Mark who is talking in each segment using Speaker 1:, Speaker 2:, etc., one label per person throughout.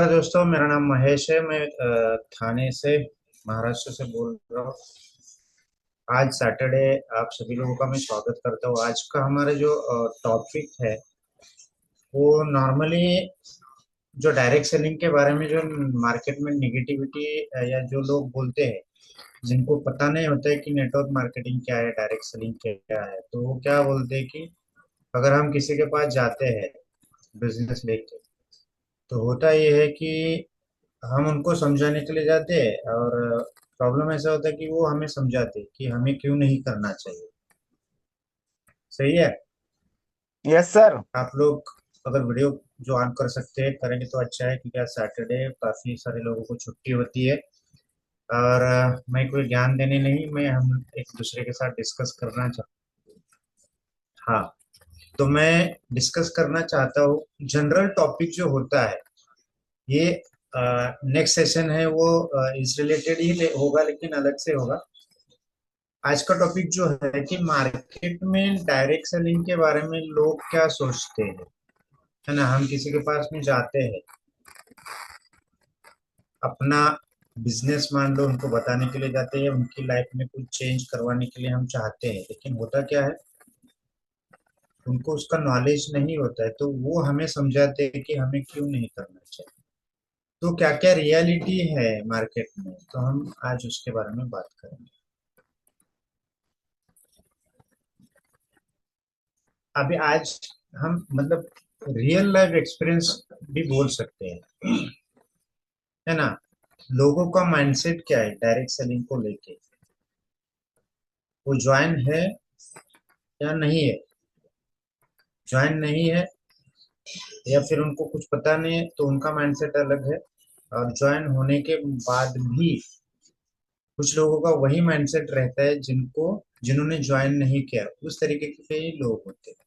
Speaker 1: नमस्कार दोस्तों, मेरा नाम महेश है। मैं थाने से, महाराष्ट्र से बोल रहा हूँ। आज सैटरडे, आप सभी लोगों का मैं स्वागत करता हूँ। आज का हमारा जो टॉपिक है वो नॉर्मली जो डायरेक्ट सेलिंग के बारे में, जो मार्केट में निगेटिविटी या जो लोग बोलते हैं, जिनको पता नहीं होता है कि नेटवर्क मार्केटिंग क्या है, डायरेक्ट सेलिंग क्या है, तो वो क्या बोलते हैं कि अगर हम किसी के पास जाते हैं बिजनेस लेके, तो होता ये है कि हम उनको समझाने के लिए जाते हैं, और प्रॉब्लम ऐसा होता है कि वो हमें समझाते हैं कि हमें क्यों नहीं करना चाहिए। सही है।
Speaker 2: Yes sir.
Speaker 1: आप लोग अगर वीडियो जो ऑन कर सकते हैं करेंगे तो अच्छा है, क्योंकि आज सैटरडे काफी सारे लोगों को छुट्टी होती है। और मैं कोई ज्ञान देने नहीं, मैं हम एक दूसरे के साथ डिस्कस करना चाहता। हाँ, तो मैं डिस्कस करना चाहता हूँ। जनरल टॉपिक जो होता है ये नेक्स्ट सेशन है, वो इस रिलेटेड ही होगा, लेकिन अलग से होगा। आज का टॉपिक जो है कि मार्केट में डायरेक्ट सेलिंग के बारे में लोग क्या सोचते हैं, है ना। हम किसी के पास में जाते हैं, अपना बिजनेस मान लो उनको बताने के लिए जाते हैं, उनकी लाइफ में कुछ चेंज करवाने के लिए हम चाहते हैं, लेकिन होता क्या है, उनको उसका नॉलेज नहीं होता है, तो वो हमें समझाते हैं कि हमें क्यों नहीं करना चाहिए। तो क्या क्या रियलिटी है मार्केट में, तो हम आज उसके बारे में बात करेंगे। अभी आज हम मतलब रियल लाइफ एक्सपीरियंस भी बोल सकते हैं, है ना। लोगों का माइंडसेट क्या है डायरेक्ट सेलिंग को लेके, वो ज्वाइन है या नहीं है, ज्वाइन नहीं है, या फिर उनको कुछ पता नहीं है तो उनका माइंडसेट अलग है। और ज्वाइन होने के बाद भी कुछ लोगों का वही माइंडसेट रहता है, जिन्होंने ज्वाइन नहीं किया, उस तरीके के ही लोग होते हैं।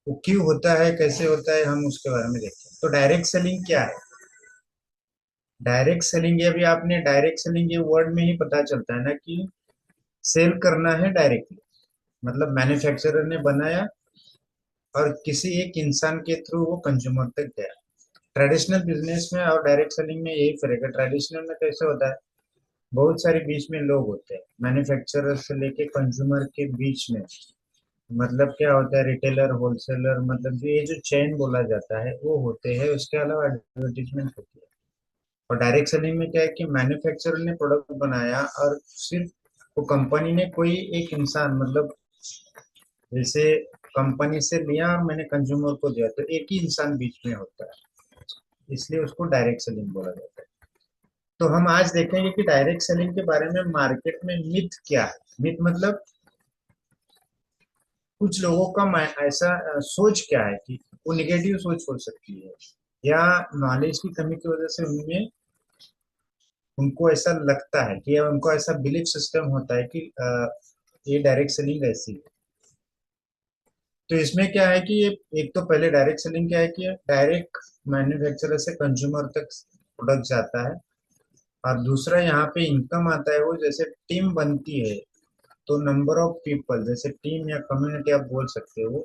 Speaker 1: वो क्यों होता है, कैसे होता है, हम उसके बारे में देखते हैं। तो डायरेक्ट सेलिंग क्या है। डायरेक्ट सेलिंग, ये भी आपने डायरेक्ट सेलिंग ये वर्ड में ही पता चलता है ना कि सेल करना है डायरेक्टली। मतलब मैन्युफैक्चरर ने बनाया और किसी एक इंसान के थ्रू वो कंज्यूमर तक गया। ट्रेडिशनल बिजनेस में और डायरेक्ट सेलिंग में यही फर्क है। ट्रेडिशनल में कैसे होता है, बहुत सारे बीच में लोग होते हैं, मैन्युफैक्चरर से लेके कंज्यूमर के बीच में। मतलब क्या होता है, रिटेलर, होलसेलर, मतलब जो ये जो चेन बोला जाता है वो होते हैं। उसके अलावा एडवर्टीजमेंट होती है। और डायरेक्ट सेलिंग में क्या है कि मैन्युफैक्चरर ने प्रोडक्ट बनाया, और सिर्फ वो कंपनी ने कोई एक इंसान, मतलब जैसे कंपनी से लिया और मैंने कंज्यूमर को दिया, तो एक ही इंसान बीच में होता है, इसलिए उसको डायरेक्ट सेलिंग बोला जाता है। तो हम आज देखेंगे कि डायरेक्ट सेलिंग के बारे में मार्केट में मिथ क्या है। मिथ मतलब कुछ लोगों का ऐसा सोच क्या है कि वो निगेटिव सोच हो सकती है, या नॉलेज की कमी की वजह से उनमें, उनको ऐसा लगता है कि, या उनको ऐसा बिलीफ सिस्टम होता है कि ये डायरेक्ट सेलिंग ऐसी है। तो इसमें क्या है कि ये, एक तो पहले डायरेक्ट सेलिंग क्या है कि डायरेक्ट मैन्युफैक्चरर से कंज्यूमर तक प्रोडक्ट जाता है। और दूसरा यहाँ पे इनकम आता है, वो जैसे टीम बनती है, तो नंबर ऑफ पीपल, जैसे टीम या कम्युनिटी आप बोल सकते हो,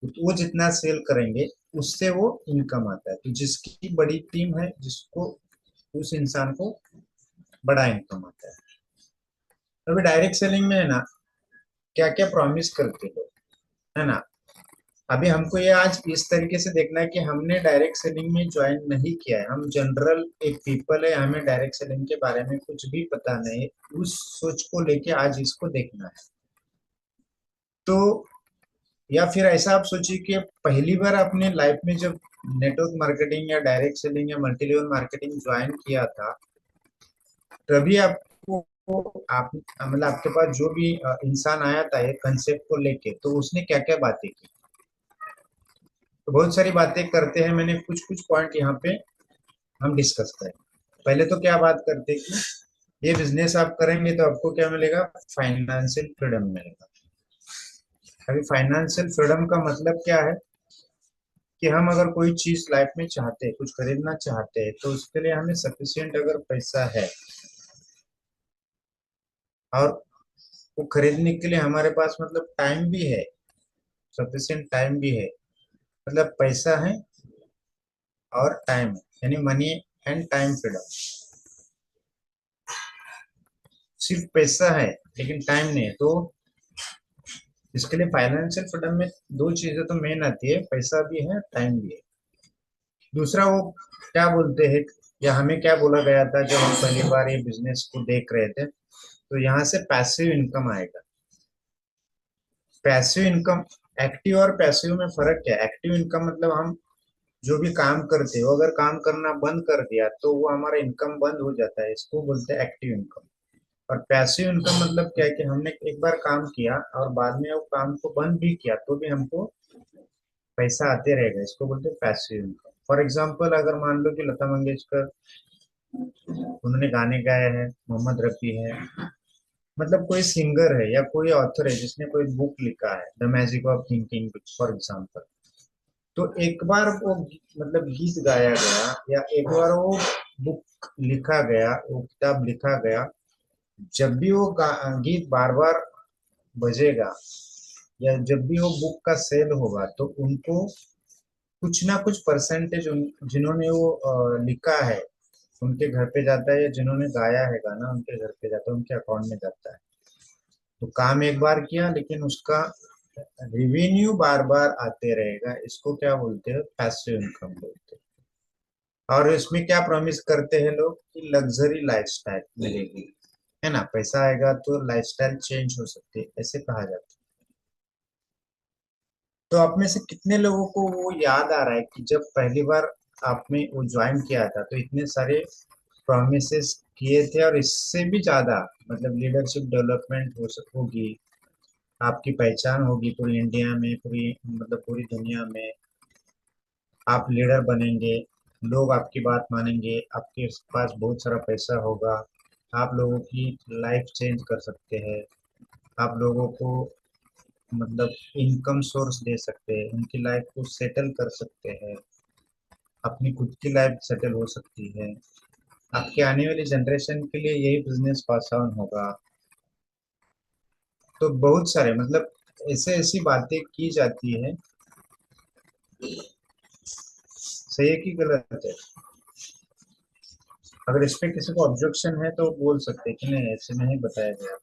Speaker 1: तो वो जितना सेल करेंगे उससे वो इनकम आता है। तो जिसकी बड़ी टीम है, जिसको, उस इंसान को बड़ा इनकम आता है। अभी डायरेक्ट सेलिंग में है ना, क्या क्या प्रॉमिस करते हो, है ना। अभी हमको ये आज इस तरीके से देखना है कि हमने डायरेक्ट सेलिंग में ज्वाइन नहीं किया है, हम जनरल एक पीपल है, हमें डायरेक्ट सेलिंग के बारे में कुछ भी पता नहीं है। उस सोच को लेके आज इसको देखना है। तो या फिर ऐसा आप सोचिए कि पहली बार अपने लाइफ में जब नेटवर्क मार्केटिंग या डायरेक्ट सेलिंग या मल्टी लेवल मार्केटिंग ज्वाइन किया था, तभी आपको, आप मतलब आपके पास जो भी इंसान आया था ये कंसेप्ट को लेके, तो उसने क्या क्या बातें की। तो बहुत सारी बातें करते हैं, मैंने कुछ कुछ पॉइंट यहाँ पे हम डिस्कस करें। पहले तो क्या बात करते हैं कि ये बिजनेस आप करेंगे तो आपको क्या मिलेगा, फाइनेंशियल फ्रीडम मिलेगा। अभी फाइनेंशियल फ्रीडम का मतलब क्या है कि हम अगर कोई चीज लाइफ में चाहते हैं, कुछ खरीदना चाहते हैं, तो उसके लिए हमें सफिशियंट अगर पैसा है, और वो खरीदने के लिए हमारे पास मतलब टाइम भी है, सफिशियंट टाइम भी है, मतलब पैसा है और टाइम, यानी मनी एंड टाइम फ्रीडम। सिर्फ पैसा है लेकिन टाइम नहीं है, तो इसके लिए फाइनेंशियल फ्रीडम में दो चीजें तो मेन आती है, पैसा भी है, टाइम भी है। दूसरा वो क्या बोलते हैं, या हमें क्या बोला गया था जब हम पहली बार ये बिजनेस को देख रहे थे, तो यहाँ से पैसिव इनकम आएगा। पैसिव इनकम, एक्टिव और पैसिव में फर्क क्या है? एक्टिव इनकम मतलब हम जो भी काम करते हो, अगर काम करना बंद कर दिया तो वो हमारा इनकम बंद हो जाता है, इसको बोलते हैं एक्टिव इनकम। और पैसिव इनकम मतलब क्या है कि हमने एक बार काम किया और बाद में वो काम को बंद भी किया तो भी हमको पैसा आते रहेगा, इसको बोलते हैं पैसिव इनकम। फॉर एग्जाम्पल अगर मान लो कि लता मंगेशकर, उन्होंने गाने गाए हैं, मोहम्मद रफी है, मतलब कोई सिंगर है या कोई ऑथर है जिसने कोई बुक लिखा है, the magic of thinking for example, तो एक बार वो मतलब गीत गाया गया या एक बार वो बुक लिखा गया, वो किताब लिखा गया, जब भी वो गीत बार बार बजेगा या जब भी वो बुक का सेल होगा तो उनको कुछ ना कुछ परसेंटेज जिन्होंने वो लिखा है उनके घर पे जाता है, या जिन्होंने गाया है गाना उनके घर पे जाता है, उनके अकाउंट में जाता है। तो काम एक बार किया लेकिन उसका रिवेन्यू बार बार आते रहेगा, इसको क्या बोलते हैं? पैसिव इनकम बोलते हैं। और इसमें क्या प्रॉमिस करते हैं लोग कि लग्जरी लाइफस्टाइल मिलेगी, है ना, पैसा आएगा तो लाइफस्टाइल चेंज हो सकती है, ऐसे कहा जाता है। तो आप में से कितने लोगों को वो याद आ रहा है कि जब पहली बार आपने वो ज्वाइन किया था तो इतने सारे प्रॉमिसेस किए थे, और इससे भी ज्यादा मतलब लीडरशिप डेवलपमेंट होगी, आपकी पहचान होगी पूरी इंडिया में, पूरी मतलब पूरी दुनिया में, आप लीडर बनेंगे, लोग आपकी बात मानेंगे, आपके पास बहुत सारा पैसा होगा, आप लोगों की लाइफ चेंज कर सकते हैं, आप लोगों को मतलब इनकम सोर्स दे सकते हैं, उनकी लाइफ को सेटल कर सकते हैं, अपनी खुद की लाइफ सेटल हो सकती है, आपके आने वाली जनरेशन के लिए यही बिजनेस पास ऑन होगा। तो बहुत सारे मतलब ऐसे ऐसी बातें की जाती है, सही है कि गलत है? अगर इस पे किसी को ऑब्जेक्शन है तो बोल सकते हैं कि नहीं ऐसे नहीं बताया गया,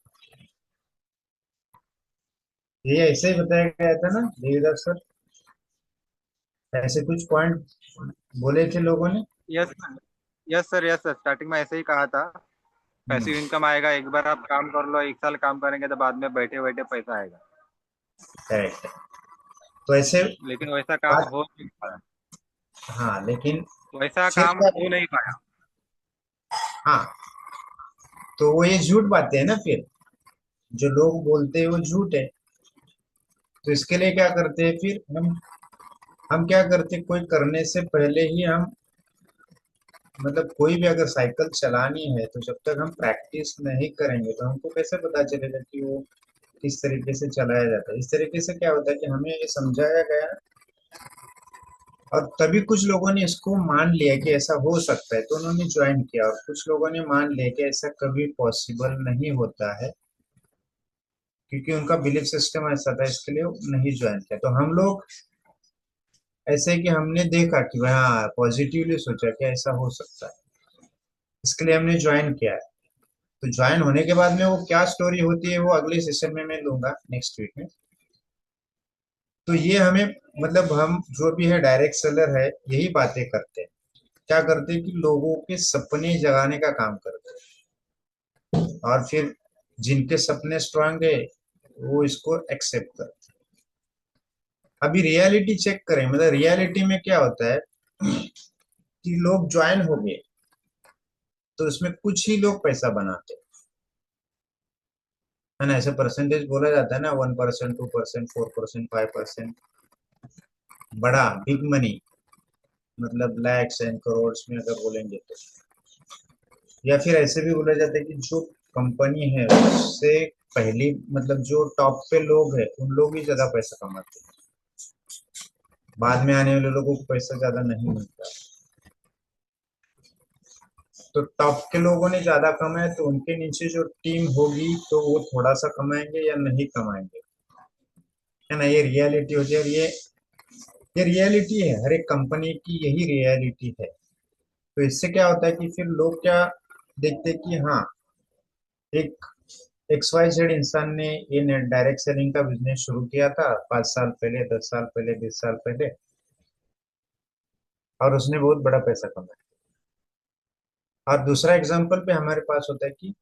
Speaker 1: ये ऐसे ही बताया गया था ना देवीदास सर, ऐसे कुछ पॉइंट बोले थे लोगों ने।
Speaker 2: Yes sir. Yes sir, yes sir, starting में ऐसे ही कहा था।
Speaker 1: हम्म,
Speaker 2: पैसिव इनकम आएगा, एक बार आप काम कर लो, 1 साल काम करेंगे तो बाद में बैठे बैठे पैसा आएगा।
Speaker 1: करेक्ट। तो ऐसे
Speaker 2: लेकिन वैसा काम
Speaker 1: बात,
Speaker 2: हो नहीं पाया।
Speaker 1: हाँ लेकिन
Speaker 2: वैसा
Speaker 1: फिर
Speaker 2: काम
Speaker 1: क्या,
Speaker 2: हो नहीं पाया।
Speaker 1: हाँ, तो वो ये झूठ बातें है ना, फिर जो लोग बोलते हैं वो झूठ है। तो इसके लिए क्या करते हैं फिर हम क्या करते हैं, कोई करने से पहले ही हम मतलब कोई भी अगर साइकिल चलानी है तो जब तक हम प्रैक्टिस नहीं करेंगे तो हमको कैसे पता चलेगा कि वो किस तरीके से चलाया जाता है। इस तरीके से क्या होता है कि हमें ये समझाया गया, और तभी कुछ लोगों ने इसको मान लिया कि ऐसा हो सकता है तो उन्होंने ज्वाइन किया, और कुछ लोगों ने मान लिया कि ऐसा कभी पॉसिबल नहीं होता है क्योंकि उनका बिलीफ सिस्टम ऐसा था, इसके लिए वो नहीं ज्वाइन किया। तो हम लोग ऐसे कि हमने देखा कि हाँ पॉजिटिवली सोचा कि ऐसा हो सकता है, इसके लिए हमने ज्वाइन किया है। तो ज्वाइन होने के बाद में वो क्या स्टोरी होती है वो अगले सेशन में मैं लूंगा, नेक्स्ट वीक में। तो ये हमें मतलब हम जो भी है डायरेक्ट सेलर है यही बातें करते हैं, क्या करते हैं कि लोगों के सपने जगाने का काम करते हैं, और फिर जिनके सपने स्ट्रांग है वो इसको एक्सेप्ट करते हैं। अभी रियलिटी चेक करें, मतलब रियलिटी में क्या होता है कि लोग ज्वाइन हो गए तो इसमें कुछ ही लोग पैसा बनाते हैं, है ना, ऐसे परसेंटेज बोला जाता है ना, 1%, 2%, 4%, 5%, बड़ा बिग मनी, मतलब लैक्स एंड करोड़ में अगर बोलेंगे तो। या फिर ऐसे भी बोला जाता है कि जो कंपनी है उससे पहली मतलब जो टॉप पे लोग हैं उन लोग ही ज्यादा पैसा कमाते हैं, बाद में आने वाले लोगों को पैसा ज्यादा नहीं मिलता। तो टॉप के लोगों ने ज्यादा कमाया तो उनके नीचे जो टीम होगी तो वो थोड़ा सा कमाएंगे या नहीं कमाएंगे, है ना, ये रियलिटी होती है। और ये ये रियलिटी है, हर एक कंपनी की यही रियलिटी है। तो इससे क्या होता है कि फिर लोग क्या देखते हैं कि हाँ, एक एक्स वाई जेड इंसान ने ये नेट डायरेक्ट सेलिंग का बिजनेस शुरू किया था 5 साल पहले, 10 साल पहले, 20 साल पहले, और उसने बहुत बड़ा पैसा कमाया। और दूसरा एग्जाम्पल पे हमारे पास होता है कि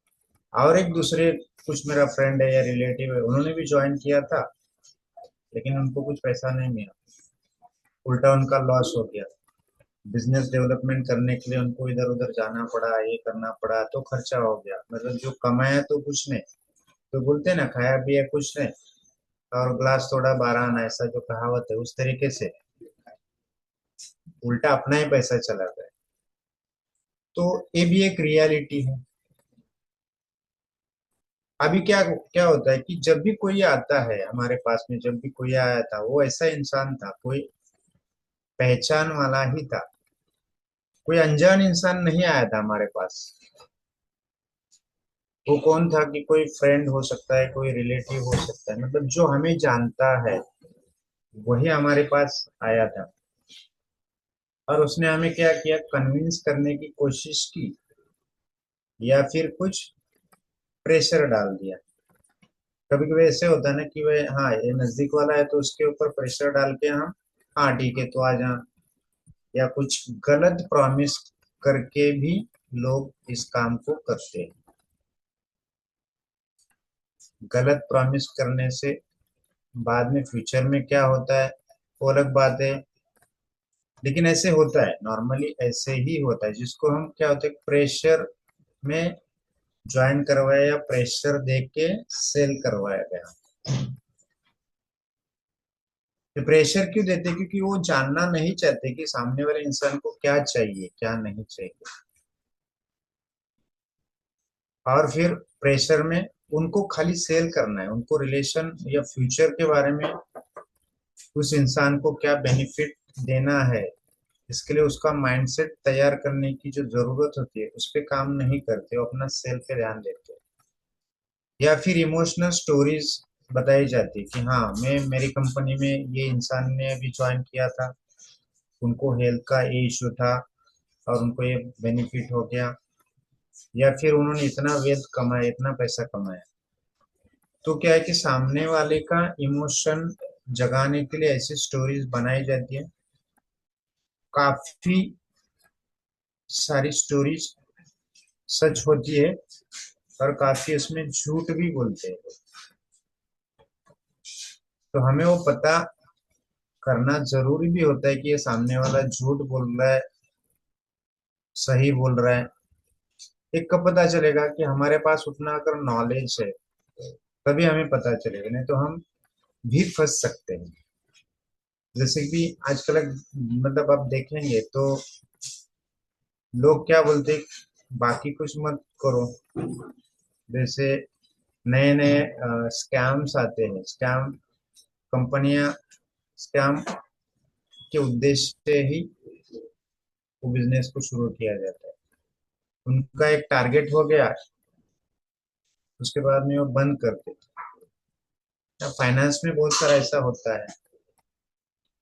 Speaker 1: और एक दूसरे, कुछ मेरा फ्रेंड है या रिलेटिव है, उन्होंने भी ज्वाइन किया था, लेकिन उनको कुछ पैसा नहीं मिला, उल्टा उनका लॉस हो गया। बिजनेस डेवलपमेंट करने के लिए उनको इधर उधर जाना पड़ा, ये करना पड़ा, तो खर्चा हो गया, मतलब जो कमाया तो कुछ नहीं। तो बोलते हैं ना, खाया पिया कुछ नहीं, और ग्लास तोड़ा 12 आना, ऐसा जो कहावत है, उस तरीके से उल्टा अपना ही पैसा चला गया। तो ये भी एक रियलिटी है। अभी क्या क्या होता है कि जब भी कोई आता है हमारे पास में, जब भी कोई आया था, वो ऐसा इंसान था, कोई पहचान वाला ही था, कोई अनजान इंसान नहीं आया था हमारे पास। वो कौन था कि कोई फ्रेंड हो सकता है, कोई रिलेटिव हो सकता है, मतलब जो हमें जानता है वही हमारे पास आया था। और उसने हमें क्या किया, कन्विंस करने की कोशिश की, या फिर कुछ प्रेशर डाल दिया। कभी कभी ऐसे होता है ना कि वह, हाँ ये नजदीक वाला है, तो उसके ऊपर प्रेशर डाल के हम, हाँ ठीक है तो आ जा, या कुछ गलत प्रॉमिस करके भी लोग इस काम को करते हैं। गलत प्रॉमिस करने से बाद में फ्यूचर में क्या होता है, वो अलग बात है। लेकिन ऐसे होता है, नॉर्मली ऐसे ही होता है, जिसको हम क्या होता है, प्रेशर में ज्वाइन करवाया या प्रेशर दे के सेल करवाया गया। तो प्रेशर क्यों देते, क्योंकि वो जानना नहीं चाहते कि सामने वाले इंसान को क्या चाहिए, क्या नहीं चाहिए। और फिर प्रेशर में उनको खाली सेल करना है, उनको रिलेशन या फ्यूचर के बारे में, उस इंसान को क्या बेनिफिट देना है, इसके लिए उसका माइंडसेट तैयार करने की जो जरूरत होती है, उस पर काम नहीं करते, वो अपना सेल पे ध्यान देते हैं। या फिर इमोशनल स्टोरीज बताई जाती है कि हाँ, मैं मेरी कंपनी में ये इंसान ने अभी ज्वाइन किया था, उनको हेल्थ का ये इशू था, और उनको ये बेनिफिट हो गया, या फिर उन्होंने इतना वेल्थ कमाया, इतना पैसा कमाया। तो क्या है कि सामने वाले का इमोशन जगाने के लिए ऐसी स्टोरीज बनाई जाती है। काफी सारी स्टोरीज सच होती है, और काफी उसमें झूठ भी बोलते हैं। तो हमें वो पता करना जरूरी भी होता है कि ये सामने वाला झूठ बोल रहा है, सही बोल रहा है। एक कब पता चलेगा कि हमारे पास उतना अगर नॉलेज है, तभी हमें पता चलेगा, नहीं तो हम भी फंस सकते हैं। जैसे कि आजकल मतलब आप देखेंगे तो लोग क्या बोलते हैं, बाकी कुछ मत करो। जैसे नए नए स्कैम्स आते हैं, स्कैम कंपनियां, स्कैम के उद्देश्य से ही वो बिजनेस को शुरू किया जाता है। उनका एक टारगेट हो गया, उसके बाद में वो बंद कर देते हैं। फाइनेंस में बहुत सारा ऐसा होता है,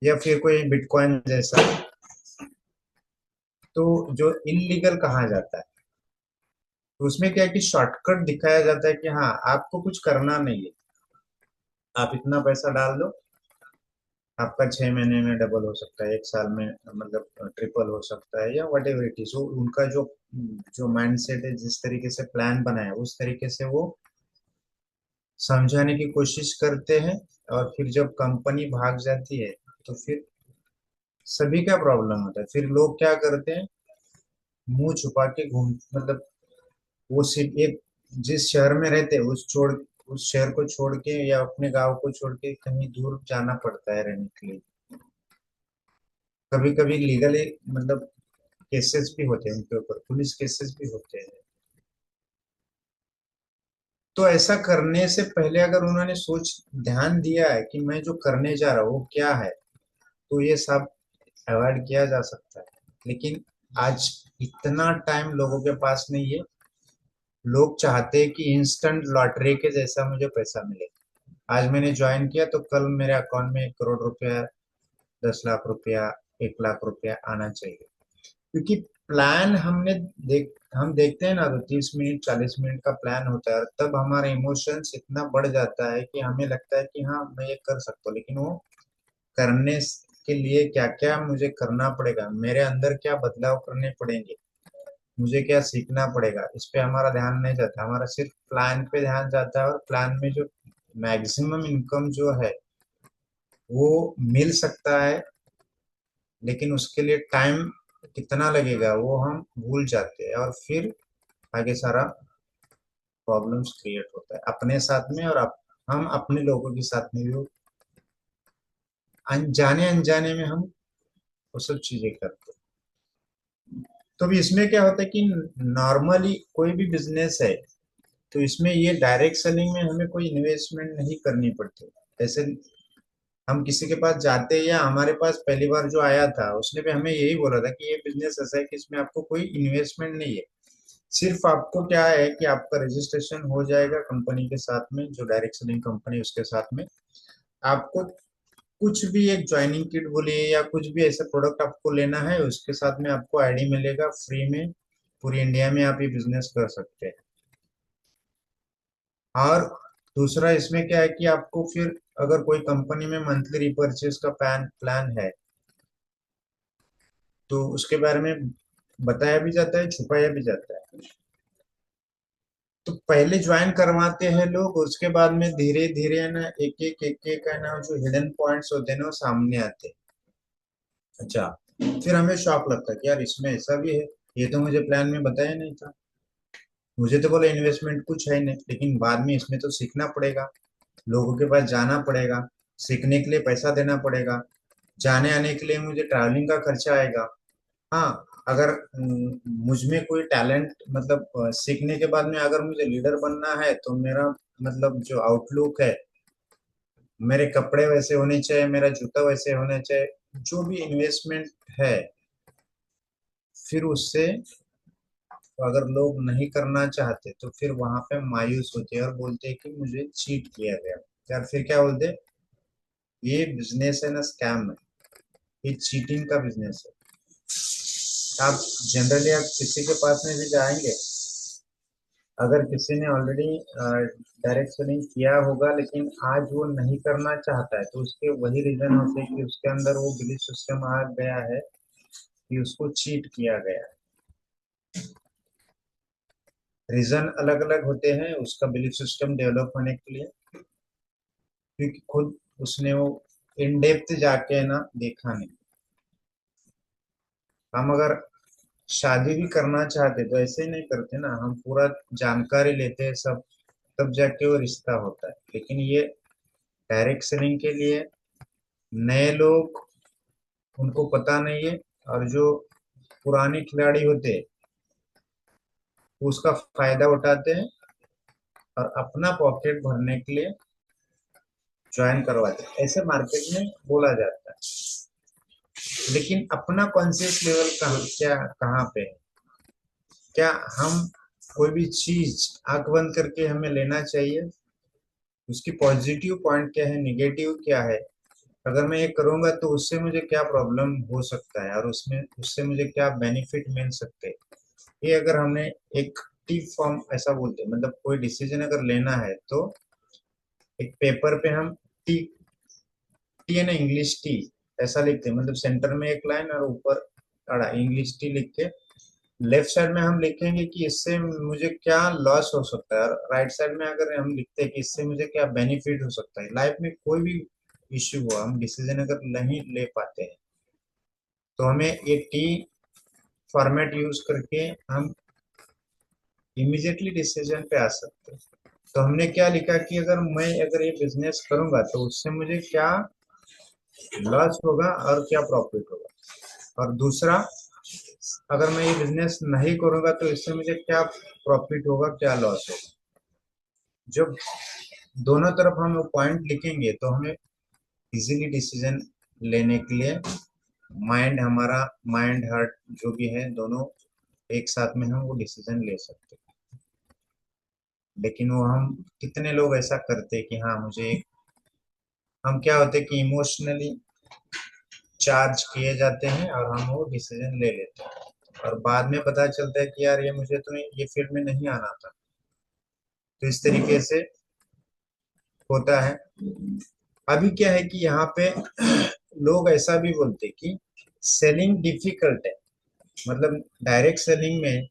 Speaker 1: या फिर कोई बिटकॉइन जैसा, तो जो इलीगल कहा जाता है, तो उसमें क्या है कि शॉर्टकट दिखाया जाता है कि हाँ, आपको कुछ करना नहीं है, आप इतना पैसा डाल दो, आपका 6 महीने में डबल हो सकता है, 1 साल में मतलब ट्रिपल हो सकता है, या वट एवर इट इज। वो उनका जो जो माइंडसेट है, जिस तरीके से प्लान बनाया, उस तरीके से वो समझाने की कोशिश करते हैं। और फिर जब कंपनी भाग जाती है, तो फिर सभी का प्रॉब्लम होता है। फिर लोग क्या करते हैं, मुंह छुपा के घूम, मतलब वो सिर्फ एक, जिस शहर में रहते हैं उस शहर को छोड़ के या अपने गांव को छोड़ के कहीं दूर जाना पड़ता है रहने के लिए। कभी कभी लीगली मतलब केसेस भी होते हैं, उनके ऊपर पुलिस केसेस भी होते हैं। तो ऐसा करने से पहले अगर उन्होंने सोच ध्यान दिया है कि मैं जो करने जा रहा हूँ वो क्या है, तो ये सब अवॉइड किया जा सकता है। लेकिन आज इतना टाइम लोगों के पास नहीं है। लोग चाहते हैं कि इंस्टेंट लॉटरी के जैसा मुझे पैसा मिले। आज मैंने ज्वाइन किया तो कल मेरे अकाउंट में 1 करोड़ रुपया 10 लाख रुपया, 1 लाख रुपया आना चाहिए। क्योंकि प्लान हम देखते हैं ना, तो 30 मिनट 40 मिनट का प्लान होता है, और तब हमारा इमोशंस इतना बढ़ जाता है कि हमें लगता है कि हाँ मैं ये कर सकता हूँ, लेकिन वो करने के लिए क्या क्या मुझे करना पड़ेगा, मेरे अंदर क्या बदलाव करने पड़ेंगे, मुझे क्या सीखना पड़ेगा, इस पे हमारा ध्यान नहीं जाता, हमारा सिर्फ प्लान पे ध्यान जाता है। और प्लान में जो मैक्सिमम इनकम जो है वो मिल सकता है, लेकिन उसके लिए टाइम कितना लगेगा वो हम भूल जाते हैं, और फिर आगे सारा प्रॉब्लम्स क्रिएट होता है अपने साथ में, और हम अपने लोगों के साथ में भी अनजाने अनजाने में हम वो सब चीजें करते हैं। तो अभी इसमें क्या होता है कि नॉर्मली कोई भी बिजनेस है, तो इसमें ये डायरेक्ट सेलिंग में हमें कोई इन्वेस्टमेंट नहीं करनी पड़ती। जैसे हम किसी के पास जाते हैं, या हमारे पास पहली बार जो आया था उसने भी हमें यही बोला था कि ये बिजनेस ऐसा है कि इसमें आपको कोई इन्वेस्टमेंट नहीं है, सिर्फ आपको क्या है कि आपका रजिस्ट्रेशन हो जाएगा कंपनी के साथ में, जो डायरेक्ट सेलिंग कंपनी उसके साथ में, आपको कुछ भी एक ज्वाइनिंग किट बोलिए या कुछ भी ऐसा प्रोडक्ट आपको लेना है, उसके साथ में आपको आईडी मिलेगा फ्री में, पूरी इंडिया में आप ये बिजनेस कर सकते हैं। और दूसरा इसमें क्या है कि आपको फिर अगर कोई कंपनी में मंथली रिपर्चेज का प्लान प्लान है, तो उसके बारे में बताया भी जाता है, छुपाया भी जाता है। तो पहले ज्वाइन करवाते हैं लोग, उसके बाद में धीरे धीरे ना एक एक का ना जो हिडन पॉइंट्स होते हैं ना वो सामने आते हैं। अच्छा, फिर हमें शॉक लगता है कि यार इसमें ऐसा भी है, ये तो मुझे प्लान में बताया नहीं था, मुझे तो बोला इन्वेस्टमेंट कुछ है नहीं, लेकिन बाद में इसमें तो सीखना पड़ेगा, लोगों के पास जाना पड़ेगा, सीखने के लिए पैसा देना पड़ेगा, जाने आने के लिए मुझे ट्रैवलिंग का खर्चा आएगा। हाँ, अगर मुझ में कोई टैलेंट मतलब सीखने के बाद में अगर मुझे लीडर बनना है, तो मेरा मतलब जो आउटलुक है, मेरे कपड़े वैसे होने चाहिए, मेरा जूता वैसे होना चाहिए, जो भी इन्वेस्टमेंट है, फिर उससे तो अगर लोग नहीं करना चाहते तो फिर वहां पे मायूस होते हैं और बोलते हैं कि मुझे चीट किया गया। यार फिर क्या बोलते हैं, ये बिजनेस है ना स्कैम है, ये चीटिंग का बिजनेस है। आप जनरली आप किसी के पास में भी जाएंगे, अगर किसी ने ऑलरेडी डायरेक्ट सेलिंग किया होगा लेकिन आज वो नहीं करना चाहता है, तो उसके वही रीजन होते हैं कि उसके अंदर वो बिलीफ सिस्टम आ गया है कि उसको चीट किया गया है। रीजन अलग अलग होते हैं उसका बिलीफ सिस्टम डेवलप होने के लिए, क्योंकि खुद उसने वो इन डेप्थ जाके ना देखा नहीं। हम अगर शादी भी करना चाहते तो ऐसे ही नहीं करते ना, हम पूरा जानकारी लेते हैं सब, तब जाके वो रिश्ता होता है। लेकिन ये डायरेक्ट सेलिंग के लिए नए लोग, उनको पता नहीं है, और जो पुराने खिलाड़ी होते हैं वो उसका फायदा उठाते हैं और अपना पॉकेट भरने के लिए ज्वाइन करवाते हैं, ऐसे मार्केट में बोला जाता है। लेकिन अपना कॉन्शियस लेवल कहाँ पे है, क्या हम कोई भी चीज आंख बंद करके हमें लेना चाहिए, उसकी पॉजिटिव पॉइंट क्या है, निगेटिव क्या है, अगर मैं ये करूंगा तो उससे मुझे क्या प्रॉब्लम हो सकता है, और उसमें उससे मुझे क्या बेनिफिट मिल सकते हैं। ये अगर हमने एक टी फॉर्म ऐसा बोलते हैं, मतलब कोई डिसीजन अगर लेना है तो एक पेपर पे हम टी, टी है ना इंग्लिश टी, ऐसा लिखते हैं, मतलब सेंटर में एक लाइन और ऊपर खड़ा इंग्लिश टी लिख के लेफ्ट साइड में हम लिखेंगे कि इससे मुझे क्या लॉस हो सकता है, और राइट साइड में अगर हम लिखते हैं कि इससे मुझे क्या बेनिफिट हो सकता है। लाइफ में कोई भी इश्यू हुआ, हम डिसीजन अगर नहीं ले पाते हैं, तो हमें ये टी फॉर्मेट यूज करके हम इमीडिएटली डिसीजन पे आ सकते हैं। तो हमने क्या लिखा कि अगर ये बिजनेस करूंगा तो उससे मुझे क्या लॉस होगा और क्या प्रॉफिट होगा, और दूसरा अगर मैं ये बिजनेस नहीं करूंगा तो इससे मुझे क्या प्रॉफिट होगा क्या लॉस होगा। जब दोनों तरफ हम पॉइंट लिखेंगे तो हमें इजीली डिसीजन लेने के लिए हमारा माइंड हार्ट जो भी है दोनों एक साथ में हम वो डिसीजन ले सकते हैं। लेकिन वो हम कितने लोग ऐसा करते हैं कि हाँ मुझे, हम क्या होते हैं कि इमोशनली चार्ज किए जाते हैं और हम वो डिसीजन ले लेते हैं, और बाद में पता चलता है कि यार ये मुझे तो ये फील्ड में नहीं आना था। तो इस तरीके से होता है। अभी क्या है कि यहाँ पे लोग ऐसा भी बोलते हैं कि सेलिंग डिफिकल्ट है। मतलब डायरेक्ट सेलिंग में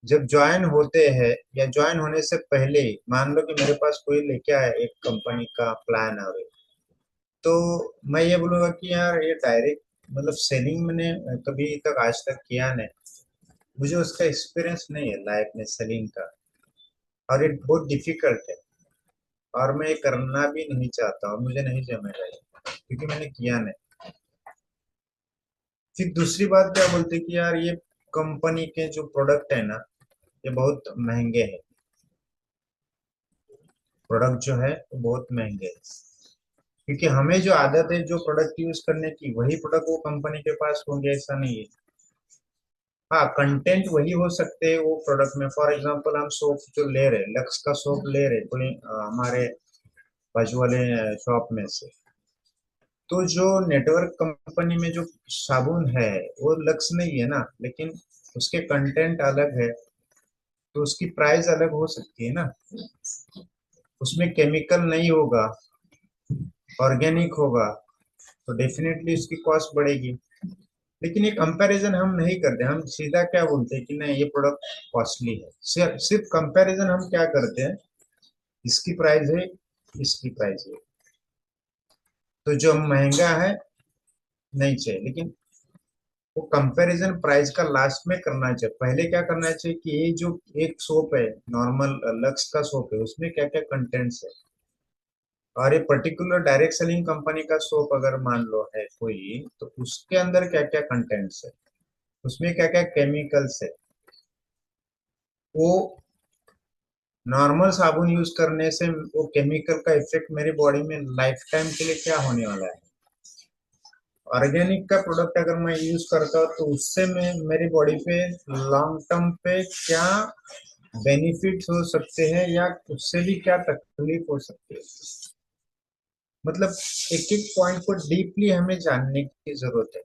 Speaker 1: जब ज्वाइन होते हैं या ज्वाइन होने से पहले ही मान लो कि मेरे पास कोई लेके आया एक कंपनी का प्लान है, तो मैं ये बोलूंगा कि यार ये डायरेक्ट मतलब सेलिंग मैंने कभी तक आज तक किया नहीं, मुझे उसका एक्सपीरियंस नहीं है लाइफ में सेलिंग का, और ये बहुत डिफिकल्ट है, और मैं ये करना भी नहीं चाहता और मुझे नहीं जमेगा ये, क्योंकि मैंने किया नहीं। फिर दूसरी बात क्या बोलते हैं कि यार ये कंपनी के जो प्रोडक्ट है ना, ये बहुत महंगे हैं। प्रोडक्ट जो है वो बहुत महंगे है, क्योंकि हमें जो आदत है जो प्रोडक्ट यूज करने की, वही प्रोडक्ट वो कंपनी के पास होंगे ऐसा नहीं है। हाँ, कंटेंट वही हो सकते हैं वो प्रोडक्ट में। फॉर एग्जांपल हम सोप जो ले रहे हैं, लक्स का सोप ले रहे हैं कोई हमारे बाजू वाले शॉप में से, तो जो नेटवर्क कंपनी में जो साबुन है वो लक्स नहीं है ना, लेकिन उसके कंटेंट अलग है, तो उसकी प्राइस अलग हो सकती है ना। उसमें केमिकल नहीं होगा, ऑर्गेनिक होगा, तो डेफिनेटली उसकी कॉस्ट बढ़ेगी। लेकिन ये कंपैरिजन हम नहीं करते, हम सीधा क्या बोलते हैं कि नहीं ये प्रोडक्ट कॉस्टली है। सिर्फ सिर्फ कंपैरिजन हम क्या करते हैं, इसकी प्राइस है, इसकी प्राइस है, तो जो महंगा है नहीं चाहिए, लेकिन वो कंपैरिजन प्राइस का लास्ट में करना चाहिए। पहले क्या करना चाहिए कि ये जो एक सोप है, नॉर्मल लक्स का सोप है, उसमें क्या क्या कंटेंट्स है, और ये पर्टिकुलर डायरेक्ट सेलिंग कंपनी का सोप अगर मान लो है कोई, तो उसके अंदर क्या क्या कंटेंट्स है, उसमें क्या क्या केमिकल्स है, वो नॉर्मल साबुन यूज करने से वो केमिकल का इफेक्ट मेरी बॉडी में लाइफ टाइम के लिए क्या होने वाला है। ऑर्गेनिक का प्रोडक्ट अगर मैं यूज करता हूँ तो उससे मैं मेरी बॉडी पे लॉन्ग टर्म पे क्या बेनिफिट्स हो सकते हैं, या उससे भी क्या तकलीफ हो सकती है। मतलब एक एक पॉइंट को डीपली हमें जानने की जरूरत है।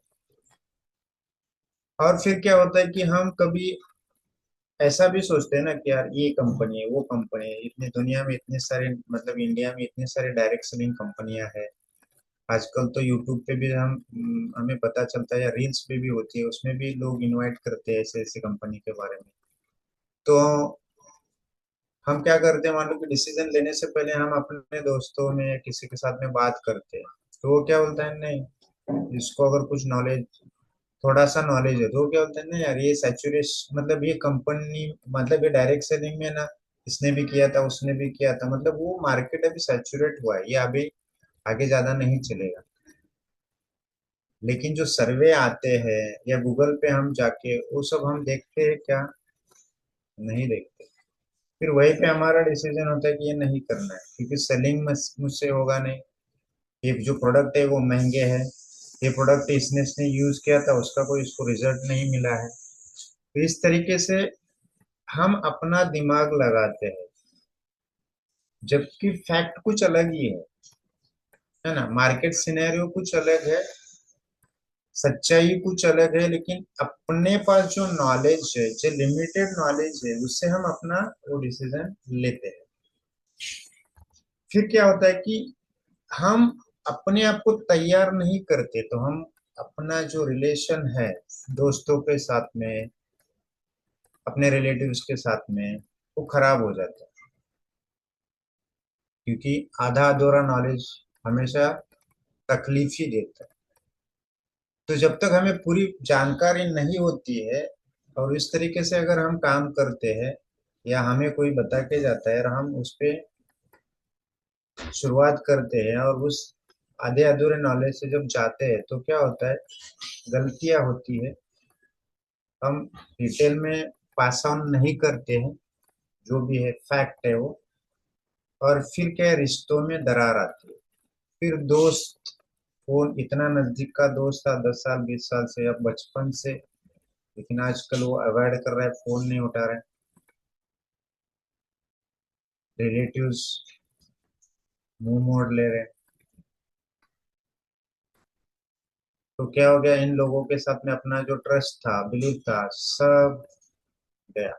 Speaker 1: और फिर क्या होता है कि हम कभी ऐसा भी सोचते हैं ना कि यार ये कंपनी है वो कंपनी है, इतनी दुनिया में इतने सारे, मतलब इंडिया में इतने सारे डायरेक्ट सेलिंग कंपनियां हैं। आजकल तो यूट्यूब पे भी हमें पता चलता है, या रील्स पे भी होती है, उसमें भी लोग इनवाइट करते हैं ऐसे ऐसे कंपनी के बारे में। तो हम क्या करते हैं, मान लो कि डिसीजन लेने से पहले हम अपने दोस्तों में या किसी के साथ में बात करते हैं, तो वो क्या बोलता है, नहीं इसको अगर कुछ नॉलेज, थोड़ा सा नॉलेज है, तो वो क्या बोलते हैं ना यार ये सैचुरेशन, मतलब ये कंपनी, मतलब ये डायरेक्ट सेलिंग में ना, इसने भी किया था उसने भी किया था, मतलब वो मार्केट अभी सैचुरेट हुआ है, ये अभी आगे ज्यादा नहीं चलेगा। लेकिन जो सर्वे आते हैं या गूगल पे हम जाके वो सब हम देखते हैं क्या, नहीं देखते। फिर वहीं पे हमारा डिसीजन होता है कि ये नहीं करना है, क्योंकि सेलिंग मुझसे होगा नहीं। ये जो प्रोडक्ट है वो महंगे हैं, ये प्रोडक्ट इसने यूज किया था उसका कोई इसको रिजल्ट नहीं मिला है। तो इस तरीके से हम अपना दिमाग लगाते हैं, जबकि फैक्ट कुछ अलग ही है ना। मार्केट सिनेरियो कुछ अलग है, सच्चाई कुछ अलग है, लेकिन अपने पास जो नॉलेज है, जो लिमिटेड नॉलेज है, उससे हम अपना वो डिसीजन लेते हैं। फिर क्या होता है कि हम अपने आप को तैयार नहीं करते, तो हम अपना जो रिलेशन है दोस्तों के साथ में, अपने रिलेटिव्स के साथ में, वो खराब हो जाता है, क्योंकि आधा अधूरा नॉलेज हमेशा तकलीफ ही देता है। तो जब तक हमें पूरी जानकारी नहीं होती है और इस तरीके से अगर हम काम करते हैं, या हमें कोई बता के जाता है और हम उस पे शुरुआत करते हैं, और उस आधे अधूरे नॉलेज से जब जाते हैं, तो क्या होता है, गलतियां होती है। हम डिटेल में पास ऑन नहीं करते हैं, जो भी है फैक्ट है वो। और फिर क्या है, रिश्तों में दरार आती है। फिर दोस्त, फोन इतना नजदीक का दोस्त था 10 साल 20 साल से या बचपन से, लेकिन आजकल वो अवॉइड कर रहा है, फोन नहीं उठा रहा है। रिलेटिव्स मुंह मोड़ ले रहे हैं। तो क्या हो गया, इन लोगों के साथ में अपना जो ट्रस्ट था, बिलीव था, सब गया।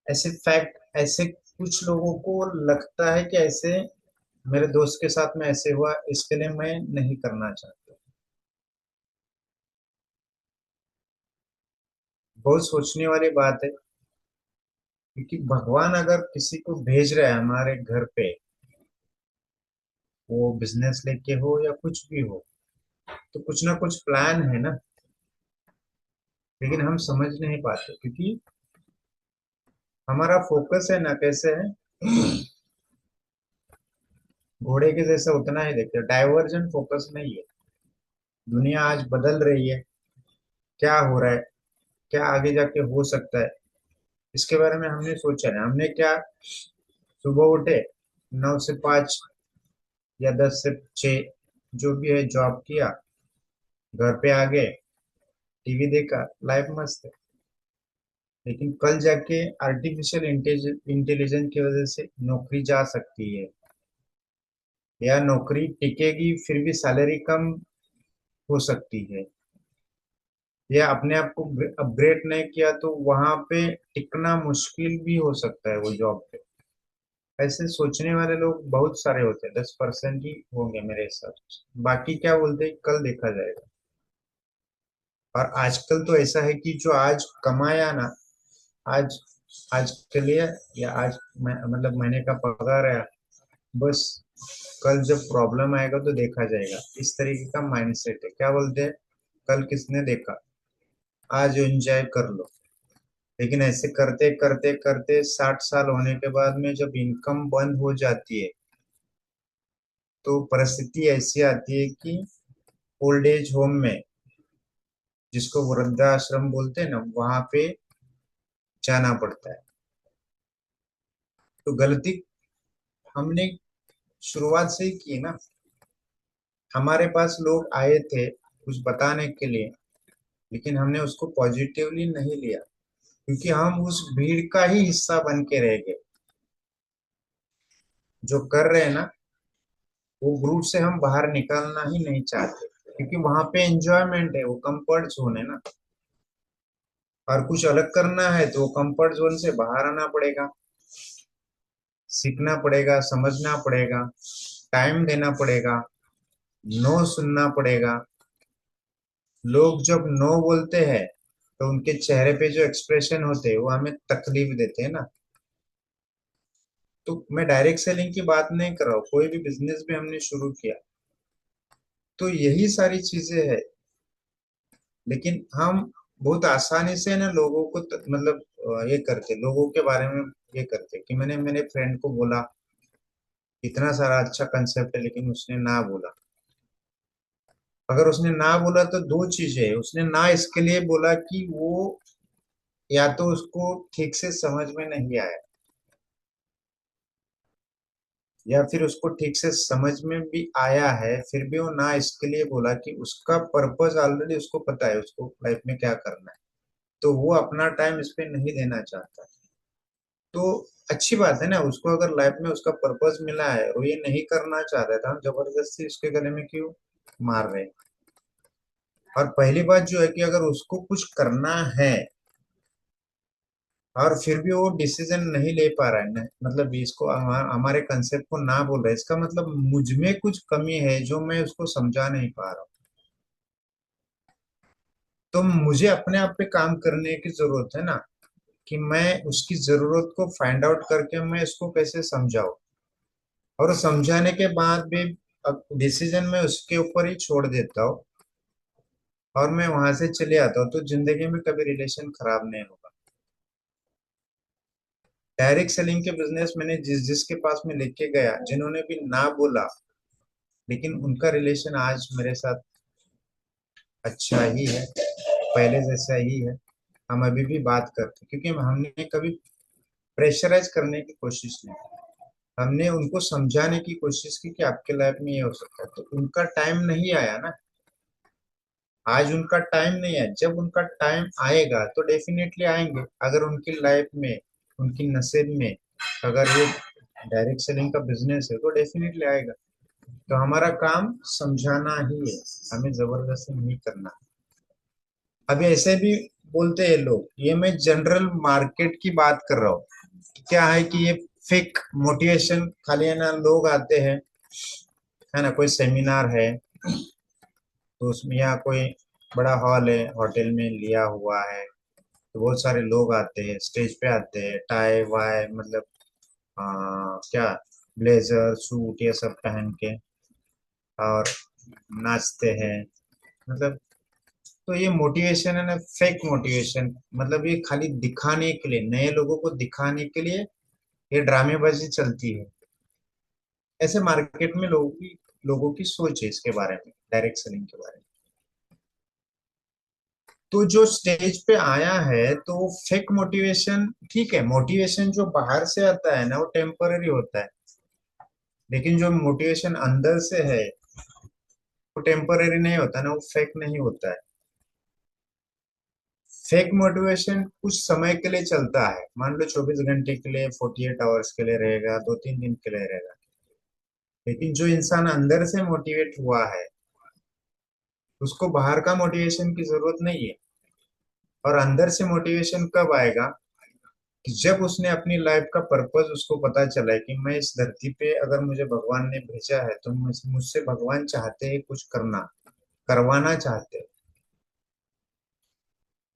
Speaker 1: ऐसे फैक्ट, ऐसे कुछ लोगों को लगता है कि ऐसे मेरे दोस्त के साथ में ऐसे हुआ, इसके लिए मैं नहीं करना चाहता। बहुत सोचने वाली बात है, क्योंकि भगवान अगर किसी को भेज रहा है हमारे घर पे, वो बिजनेस लेके हो या कुछ भी हो, तो कुछ ना कुछ प्लान है ना। लेकिन हम समझ नहीं पाते, क्योंकि हमारा फोकस है ना कैसे है, घोड़े के जैसा उतना ही देखते, डाइवर्जन फोकस नहीं है। दुनिया आज बदल रही है, क्या हो रहा है, क्या आगे जाके हो सकता है, इसके बारे में हमने सोचा है। हमने क्या, सुबह उठे, 9 से 5 या 10 से 6, जो भी है, जॉब किया, घर पे आ गए, टीवी देखा, लाइफ मस्त है। लेकिन कल जाके आर्टिफिशियल इंटेलिजेंस की वजह से नौकरी जा सकती है, या नौकरी टिकेगी फिर भी सैलरी कम हो सकती है, या अपने आप को अपग्रेड नहीं किया तो वहां पे टिकना मुश्किल भी हो सकता है वो जॉब पे। ऐसे सोचने वाले लोग बहुत सारे होते हैं, 10% ही होंगे मेरे हिसाब से। बाकी क्या बोलते हैं, कल देखा जाएगा। और आजकल तो ऐसा है कि जो आज कमाया ना, आज आज के लिए, या आज मतलब महीने का पगार है, बस कल जब प्रॉब्लम आएगा तो देखा जाएगा, इस तरीके का माइंडसेट है। क्या बोलते हैं, कल किसने देखा, आज एंजॉय कर लो। लेकिन ऐसे करते करते करते 60 साल होने के बाद में जब इनकम बंद हो जाती है, तो परिस्थिति ऐसी आती है कि ओल्ड एज होम में, जिसको वृद्धाश्रम बोलते हैं ना, वहां पे जाना पड़ता है। तो गलती हमने शुरुआत से ही की ना। हमारे पास लोग आए थे कुछ बताने के लिए, लेकिन हमने उसको पॉजिटिवली नहीं लिया, क्योंकि हम उस भीड़ का ही हिस्सा बन के रह गए। जो कर रहे हैं ना, वो ग्रुप से हम बाहर निकलना ही नहीं चाहते, क्योंकि वहां पे एंजॉयमेंट है, वो कंफर्ट जोन है ना। और कुछ अलग करना है तो वो कंफर्ट जोन से बाहर आना पड़ेगा, सीखना पड़ेगा, समझना पड़ेगा, टाइम देना पड़ेगा, नो सुनना पड़ेगा। लोग जब नो बोलते हैं तो उनके चेहरे पे जो एक्सप्रेशन होते हैं वो हमें तकलीफ देते हैं ना। तो मैं डायरेक्ट सेलिंग की बात नहीं कर रहा हूँ, कोई भी बिजनेस भी हमने शुरू किया तो यही सारी चीजें है। लेकिन हम बहुत आसानी से ना लोगों को मतलब ये करते, लोगों के बारे में ये करते कि मैंने मेरे फ्रेंड को बोला, इतना सारा अच्छा कंसेप्ट है, लेकिन उसने ना बोला। अगर उसने ना बोला तो दो चीजें है, उसने ना इसके लिए बोला कि वो, या तो उसको ठीक से समझ में नहीं आया, या फिर उसको ठीक से समझ में भी आया है फिर भी वो ना इसके लिए बोला कि उसका पर्पस ऑलरेडी उसको पता है, उसको लाइफ में क्या करना है, तो वो अपना टाइम इस पे नहीं देना चाहता। तो अच्छी बात है ना, उसको अगर लाइफ में उसका पर्पस मिला है और ये नहीं करना चाह रहा था, हम जबरदस्ती उसके गले में क्यों मार रहे हैं। और पहली बात जो है कि अगर उसको कुछ करना है और फिर भी वो डिसीजन नहीं ले पा रहा है ना, मतलब इसको हमारे कंसेप्ट को ना बोल रहा है, इसका मतलब मुझ में कुछ कमी है जो मैं उसको समझा नहीं पा रहा हूँ। तो मुझे अपने आप पे काम करने की जरूरत है ना, कि मैं उसकी जरूरत को फाइंड आउट करके मैं इसको कैसे समझाऊं, और समझाने के बाद भी डिसीजन में उसके ऊपर ही छोड़ देता हूँ और मैं वहां से चले आता हूँ, तो जिंदगी में कभी रिलेशन खराब नहीं होगा। डायरेक्ट सेलिंग के बिजनेस मैंने जिस जिसके पास में लेके गया, जिन्होंने भी ना बोला, लेकिन उनका रिलेशन आज मेरे साथ अच्छा ही है, पहले जैसा ही है। हम अभी भी बात करते हैं, क्योंकि हमने कभी प्रेशराइज करने की कोशिश नहीं की। हमने उनको समझाने की कोशिश की कि आपके लाइफ में ये हो सकता है, तो उनका टाइम नहीं आया ना। आज उनका टाइम नहीं है, जब उनका टाइम आएगा तो डेफिनेटली आएंगे। अगर उनकी लाइफ में, उनकी नसीब में अगर ये डायरेक्ट सेलिंग का बिजनेस है तो डेफिनेटली आएगा। तो हमारा काम समझाना ही है, हमें जबरदस्ती नहीं करना। अभी ऐसे भी बोलते हैं लोग, ये मैं जनरल मार्केट की बात कर रहा हूँ। क्या है कि ये फेक मोटिवेशन, खाली है ना, लोग आते हैं, है ना, कोई सेमिनार है तो उसमें, या कोई बड़ा हॉल है, होटल में लिया हुआ है, तो बहुत सारे लोग आते हैं, स्टेज पे आते हैं, टाई वाई मतलब क्या, ब्लेजर सूट ये सब पहन के, और नाचते हैं, मतलब। तो ये मोटिवेशन है ना, फेक मोटिवेशन, मतलब ये खाली दिखाने के लिए, नए लोगों को दिखाने के लिए ये ड्रामेबाजी चलती है। ऐसे मार्केट में लोगों की सोच है इसके बारे में, डायरेक्ट सेलिंग के बारे में। तो जो स्टेज पे आया है तो फेक मोटिवेशन, ठीक है, मोटिवेशन जो बाहर से आता है ना वो टेम्पररी होता है, लेकिन जो मोटिवेशन अंदर से है वो टेम्पररी नहीं होता ना, वो फेक नहीं होता है। फेक मोटिवेशन कुछ समय के लिए चलता है, मान लो 24 घंटे के लिए, 48 आवर्स के लिए रहेगा, 2-3 दिन के लिए रहेगा। लेकिन जो इंसान अंदर से मोटिवेट हुआ है उसको बाहर का मोटिवेशन की जरूरत नहीं है। और अंदर से मोटिवेशन कब आएगा, कि जब उसने अपनी लाइफ का पर्पस उसको पता चला है कि मैं इस धरती पे, अगर मुझे भगवान ने भेजा है तो मुझसे भगवान चाहते हैं कुछ करना, करवाना चाहते हैं।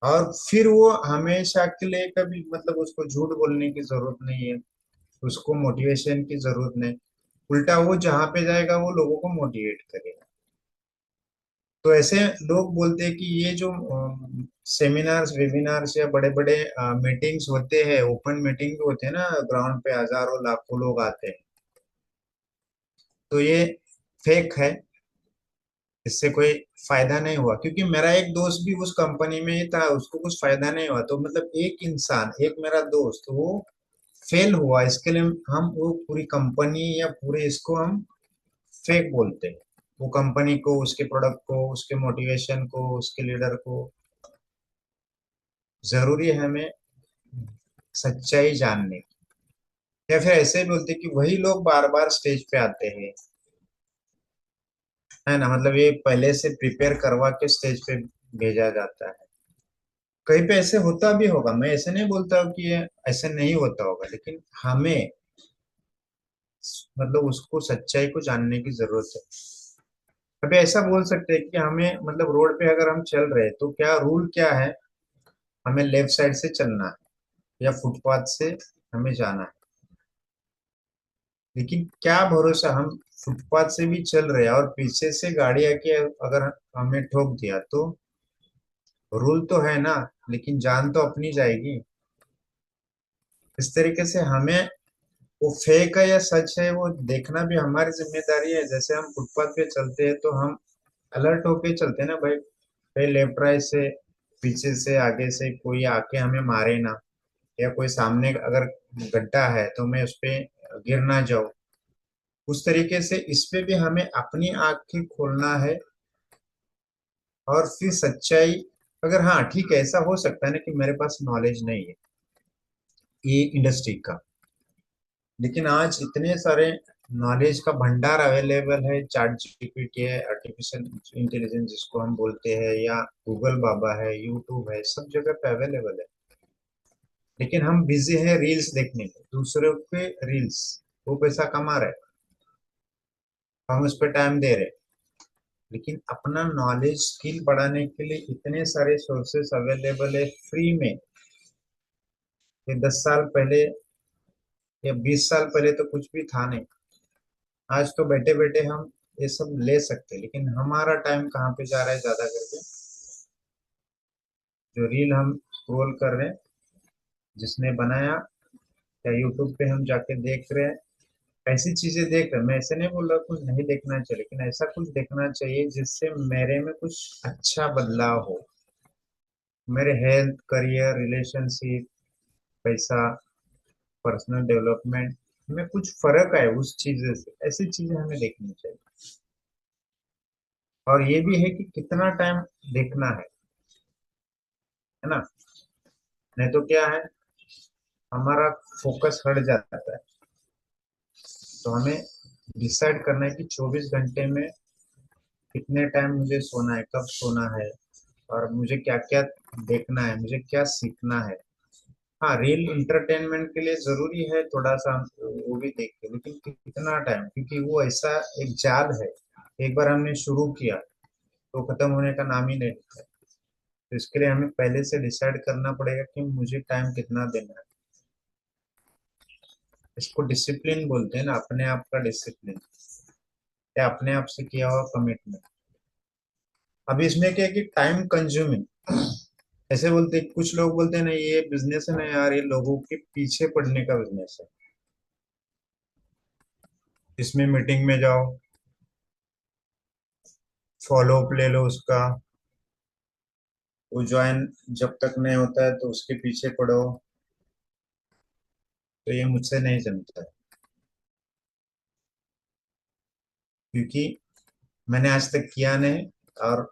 Speaker 1: और फिर वो हमेशा के लिए कभी, मतलब उसको झूठ बोलने की जरूरत नहीं है, उसको मोटिवेशन की जरूरत नहीं। उल्टा वो जहां पे जाएगा वो लोगों को मोटिवेट करेगा। तो ऐसे लोग बोलते हैं कि ये जो सेमिनार्स वेबिनार्स या बड़े बड़े मीटिंग्स होते हैं, ओपन मीटिंग होते हैं ना, ग्राउंड पे हजारों लाखों लोग आते हैं, तो ये फेक है। इससे कोई फायदा नहीं हुआ, क्योंकि मेरा एक दोस्त भी उस कंपनी में ही था, उसको कुछ फायदा नहीं हुआ। तो मतलब एक इंसान, एक मेरा दोस्त, वो फेल हुआ, इसके लिए हम वो पूरी कंपनी या पूरे इसको हम फेक बोलते हैं। वो कंपनी को, उसके प्रोडक्ट को, उसके मोटिवेशन को, उसके लीडर को। जरूरी है हमें सच्चाई जानने की। या फिर ऐसे ही बोलते कि वही लोग बार बार स्टेज पे आते हैं, है ना, मतलब ये पहले से प्रिपेयर करवा के स्टेज पे भेजा जाता है। कहीं पे ऐसे होता भी होगा, मैं ऐसे नहीं बोलता हूँ कि ये ऐसे नहीं होता होगा, लेकिन हमें, मतलब उसको, सच्चाई को जानने की जरूरत है। अभी ऐसा बोल सकते हैं कि हमें, मतलब रोड पे अगर हम चल रहे हैं तो क्या रूल क्या है, हमें लेफ्ट साइड से चलना है या फुटपाथ से हमें जाना है। लेकिन क्या भरोसा, हम फुटपाथ से भी चल रहे हैं और पीछे से गाड़ी आके अगर हमें ठोक दिया तो, रूल तो है ना, लेकिन जान तो अपनी जाएगी। इस तरीके से हमें वो फेक है या सच है वो देखना भी हमारी जिम्मेदारी है। जैसे हम फुटपाथ पे चलते हैं तो हम अलर्ट होके चलते हैं ना भाई, भाई लेफ्ट राइट से, पीछे से, आगे से कोई आके हमें मारे ना, या कोई सामने अगर गड्ढा है तो मैं उस पे गिर ना जाऊं। उस तरीके से इस पे भी हमें अपनी आंखें खोलना है। और फिर सच्चाई, अगर हाँ ठीक है, ऐसा हो सकता है ना कि मेरे पास नॉलेज नहीं है ये इंडस्ट्री का, लेकिन आज इतने सारे नॉलेज का भंडार अवेलेबल है, चैट जीपीटी है, आर्टिफिशियल इंटेलिजेंस जिसको हम बोलते हैं, या गूगल बाबा है, यूट्यूब है, सब जगह पे अवेलेबल है। लेकिन हम बिजी हैं रील्स देखने में, दूसरों के रील्स, वो पैसा कमा रहे हैं, हम उस पर टाइम दे रहे हैं। लेकिन अपना नॉलेज स्किल बढ़ाने के लिए इतने सारे सोर्सेस अवेलेबल है फ्री में। ये 10 साल पहले या 20 साल पहले तो कुछ भी था नहीं। आज तो बैठे बैठे हम ये सब ले सकते हैं, लेकिन हमारा टाइम कहाँ पे जा रहा है ज्यादा करके, जो रील हम स्क्रॉल कर रहे हैं, जिसने बनाया, या यूट्यूब पे हम जाके देख रहे हैं, ऐसी चीजें देख रहे हैं। मैं ऐसे नहीं बोल रहा कुछ नहीं देखना चाहिए, लेकिन ऐसा कुछ देखना चाहिए जिससे मेरे में कुछ अच्छा बदलाव हो, मेरे हेल्थ, करियर, रिलेशनशिप, पैसा, पर्सनल डेवलपमेंट में कुछ फर्क आए उस चीजें से। ऐसी चीजें हमें देखनी चाहिए। और ये भी है कि कितना टाइम देखना है ना, नहीं तो क्या है, हमारा फोकस हट जाता है। तो हमें डिसाइड करना है कि 24 घंटे में कितने टाइम मुझे सोना है, कब सोना है, और मुझे क्या क्या देखना है, मुझे क्या सीखना है। हाँ, रील इंटरटेनमेंट के लिए जरूरी है थोड़ा सा, वो भी देखते, लेकिन कितना टाइम, क्योंकि वो ऐसा एक जाल है, एक बार हमने शुरू किया तो खत्म होने का नाम ही नहीं लेता है। तो इसके लिए हमें पहले से डिसाइड करना पड़ेगा कि मुझे टाइम कितना देना है। इसको डिसिप्लिन बोलते हैं ना, अपने आप का डिसिप्लिन, या अपने आप से किया हुआ कमिटमेंट। अब इसमें क्या है कि टाइम कंज्यूमिंग, ऐसे बोलते, कुछ लोग बोलते हैं ना ये बिजनेस है ना यार, ये लोगों के पीछे पड़ने का बिजनेस है। इसमें मीटिंग में जाओ, फॉलो अप ले लो उसका, वो ज्वाइन जब तक नहीं होता है तो उसके पीछे पड़ो। तो ये मुझसे नहीं जमता है, क्योंकि मैंने आज तक किया नहीं, और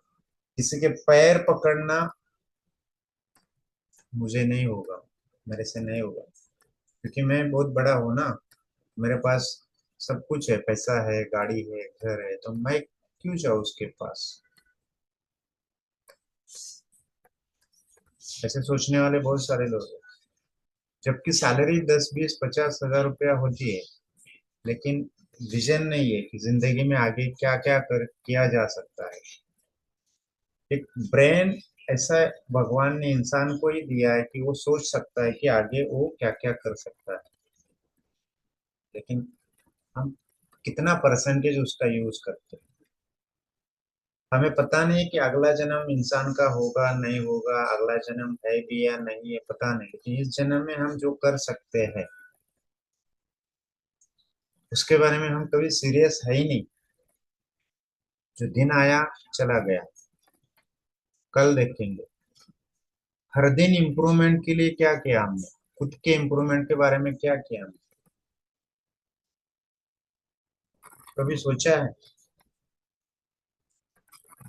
Speaker 1: किसी के पैर पकड़ना मुझे नहीं होगा, मेरे से नहीं होगा, क्योंकि मैं बहुत बड़ा हूँ ना, मेरे पास सब कुछ है, पैसा है, गाड़ी है, घर है, तो मैं क्यों जाऊँ उसके पास। ऐसे सोचने वाले बहुत सारे लोग हैं, जबकि सैलरी 10 20 50 हजार रुपया होती है, लेकिन विजन नहीं है कि जिंदगी में आगे क्या क्या कर किया जा सकता है। एक ब्रेन ऐसा भगवान ने इंसान को ही दिया है कि वो सोच सकता है कि आगे वो क्या क्या कर सकता है, लेकिन हम कितना परसेंटेज उसका यूज करते हैं। हमें पता नहीं कि अगला जन्म इंसान का होगा नहीं होगा, अगला जन्म है भी या नहीं है पता नहीं, लेकिन इस जन्म में हम जो कर सकते हैं उसके बारे में हम कभी सीरियस है ही नहीं। जो दिन आया चला गया, कल देखेंगे। हर दिन इम्प्रूवमेंट के लिए क्या किया हमने, खुद के इम्प्रूवमेंट के बारे में क्या किया हमने, कभी सोचा है?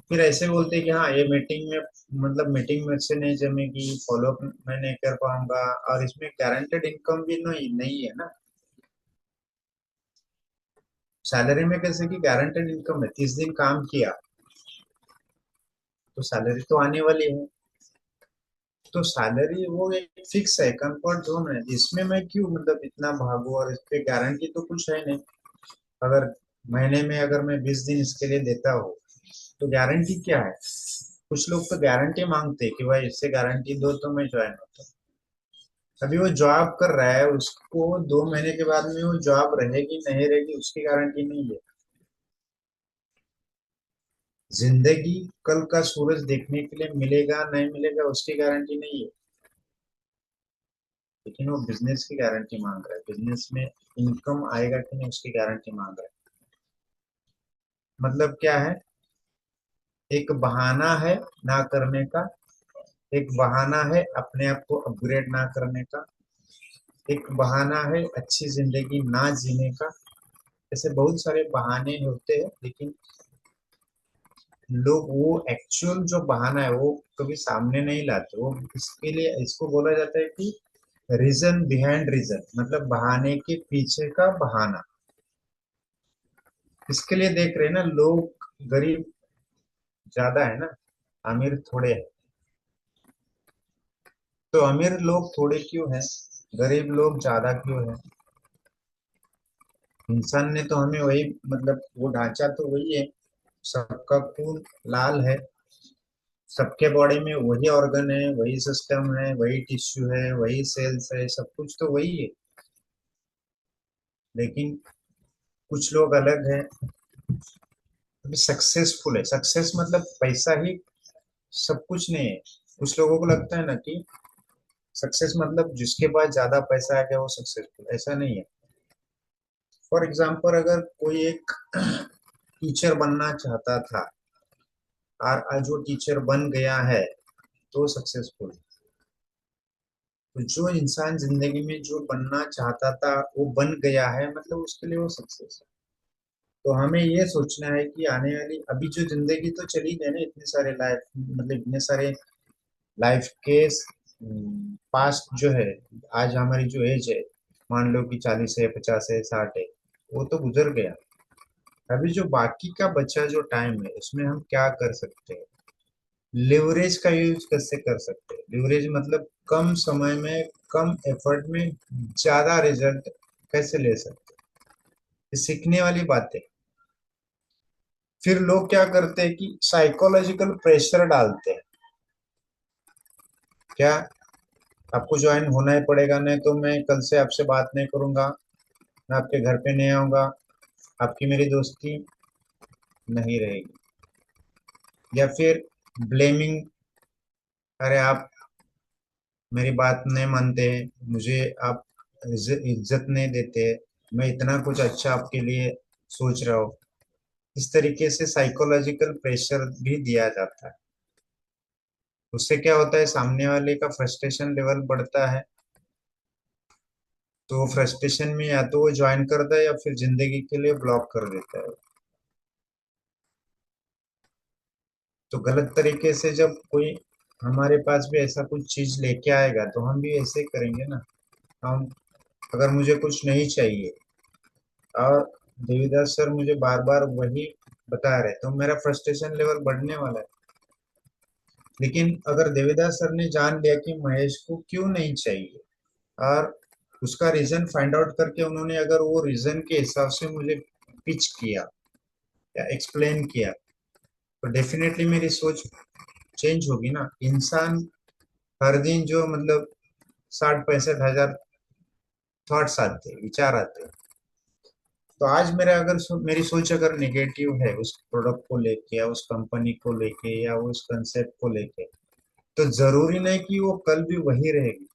Speaker 1: फिर ऐसे बोलते हैं कि हाँ ये मीटिंग में, मतलब मीटिंग में से नहीं जमेगी, फॉलो अप मैं नहीं कर पाऊंगा, और इसमें गारंटेड इनकम भी नहीं है ना। सैलरी में कैसे कि गारंटेड इनकम है, 30 दिन काम किया तो सैलरी तो आने वाली है। तो सैलरी वो एक फिक्स है, कंफर्ट जोन है, इसमें मैं क्यों मतलब इतना भागू, और इस पे गारंटी तो कुछ है नहीं। अगर महीने में अगर मैं 20 दिन इसके लिए देता हूँ तो गारंटी क्या है। कुछ लोग तो गारंटी मांगते हैं कि भाई इससे गारंटी दो तो मैं ज्वाइन होता हूँ। अभी वो जॉब कर रहा है, उसको 2 महीने के बाद में वो जॉब रहेगी नहीं रहेगी उसकी गारंटी नहीं है। जिंदगी कल का सूरज देखने के लिए मिलेगा नहीं मिलेगा उसकी गारंटी नहीं है, लेकिन वो बिजनेस की गारंटी मांग रहा है, बिजनेस में इनकम आएगा कि नहीं उसकी गारंटी मांग रहा है। मतलब क्या है, एक बहाना है ना करने का, एक बहाना है अपने आप को अपग्रेड ना करने का, एक बहाना है अच्छी जिंदगी ना जीने का। ऐसे बहुत सारे बहाने होते हैं, लेकिन लोग वो एक्चुअल जो बहाना है वो कभी सामने नहीं लाते। वो इसके लिए इसको बोला जाता है कि रीजन बिहाइंड रीजन, मतलब बहाने के पीछे का बहाना। इसके लिए देख रहे हैं ना लोग, गरीब ज्यादा है ना, अमीर थोड़े हैं। तो अमीर लोग थोड़े क्यों हैं, गरीब लोग ज्यादा क्यों हैं? इंसान ने तो हमें वही, मतलब वो ढांचा तो वही है, सबका खून लाल है, सबके बॉडी में वही ऑर्गन है, वही सिस्टम है, वही टिश्यू है, वही सेल्स है, सब कुछ तो वही है। लेकिन कुछ लोग अलग हैं, अभी सक्सेसफुल है, सक्सेस मतलब पैसा ही सब कुछ नहीं है। कुछ लोगों को लगता है ना कि सक्सेस मतलब जिसके पास ज्यादा पैसा आ गया वो सक्सेसफुल, ऐसा नहीं है। फॉर एग्जाम्पल अगर कोई एक टीचर बनना चाहता था और आज वो टीचर बन गया है तो सक्सेसफुल। तो जो इंसान जिंदगी में जो बनना चाहता था वो बन गया है, मतलब उसके लिए वो सक्सेस है। तो हमें ये सोचना है कि आने वाली अभी जो जिंदगी तो चली गई ना, इतने सारे लाइफ, मतलब इतने सारे लाइफ के पास्ट जो है, आज हमारी जो एज है, मान लो कि 40 है, 50 है, 60 है, वो तो गुजर गया। अभी जो बाकी का बचा जो टाइम है उसमें हम क्या कर सकते हैं, लिवरेज का यूज कैसे कर सकते हैं। लिवरेज मतलब कम समय में कम एफर्ट में ज्यादा रिजल्ट कैसे ले सकते हैं, ये सीखने वाली बात है। फिर लोग क्या करते हैं कि साइकोलॉजिकल प्रेशर डालते हैं, क्या आपको ज्वाइन होना ही पड़ेगा, नहीं तो मैं कल से आपसे बात नहीं करूंगा, मैं आपके घर पे नहीं आऊंगा, आपकी मेरी दोस्ती नहीं रहेगी। या फिर ब्लेमिंग, अरे आप मेरी बात नहीं मानते हैं, मुझे आप इज्जत नहीं देते, मैं इतना कुछ अच्छा आपके लिए सोच रहा हूँ। इस तरीके से साइकोलॉजिकल प्रेशर भी दिया जाता है। उससे क्या होता है, सामने वाले का फ्रस्ट्रेशन लेवल बढ़ता है, तो फ्रस्ट्रेशन में या तो वो ज्वाइन करता है या फिर जिंदगी के लिए ब्लॉक कर देता है। तो गलत तरीके से जब कोई हमारे पास भी ऐसा कुछ चीज लेके आएगा तो हम भी ऐसे ही करेंगे ना। हम, अगर मुझे कुछ नहीं चाहिए और देवीदास सर मुझे बार बार वही बता रहे तो मेरा फ्रस्ट्रेशन लेवल बढ़ने वाला है। लेकिन अगर देवीदास सर ने जान लिया कि महेश को क्यों नहीं चाहिए और उसका रीजन फाइंड आउट करके उन्होंने अगर वो रीजन के हिसाब से मुझे पिच किया या एक्सप्लेन किया, तो डेफिनेटली मेरी सोच चेंज होगी ना। इंसान हर दिन जो मतलब 60-65 हजार थॉट्स आते हैं, विचार आते हैं। तो आज मेरा अगर मेरी सोच अगर नेगेटिव है उस प्रोडक्ट को लेके या उस कंपनी को लेके या उस कंसेप्ट को लेके, तो जरूरी नहीं कि वो कल भी वही रहेगी।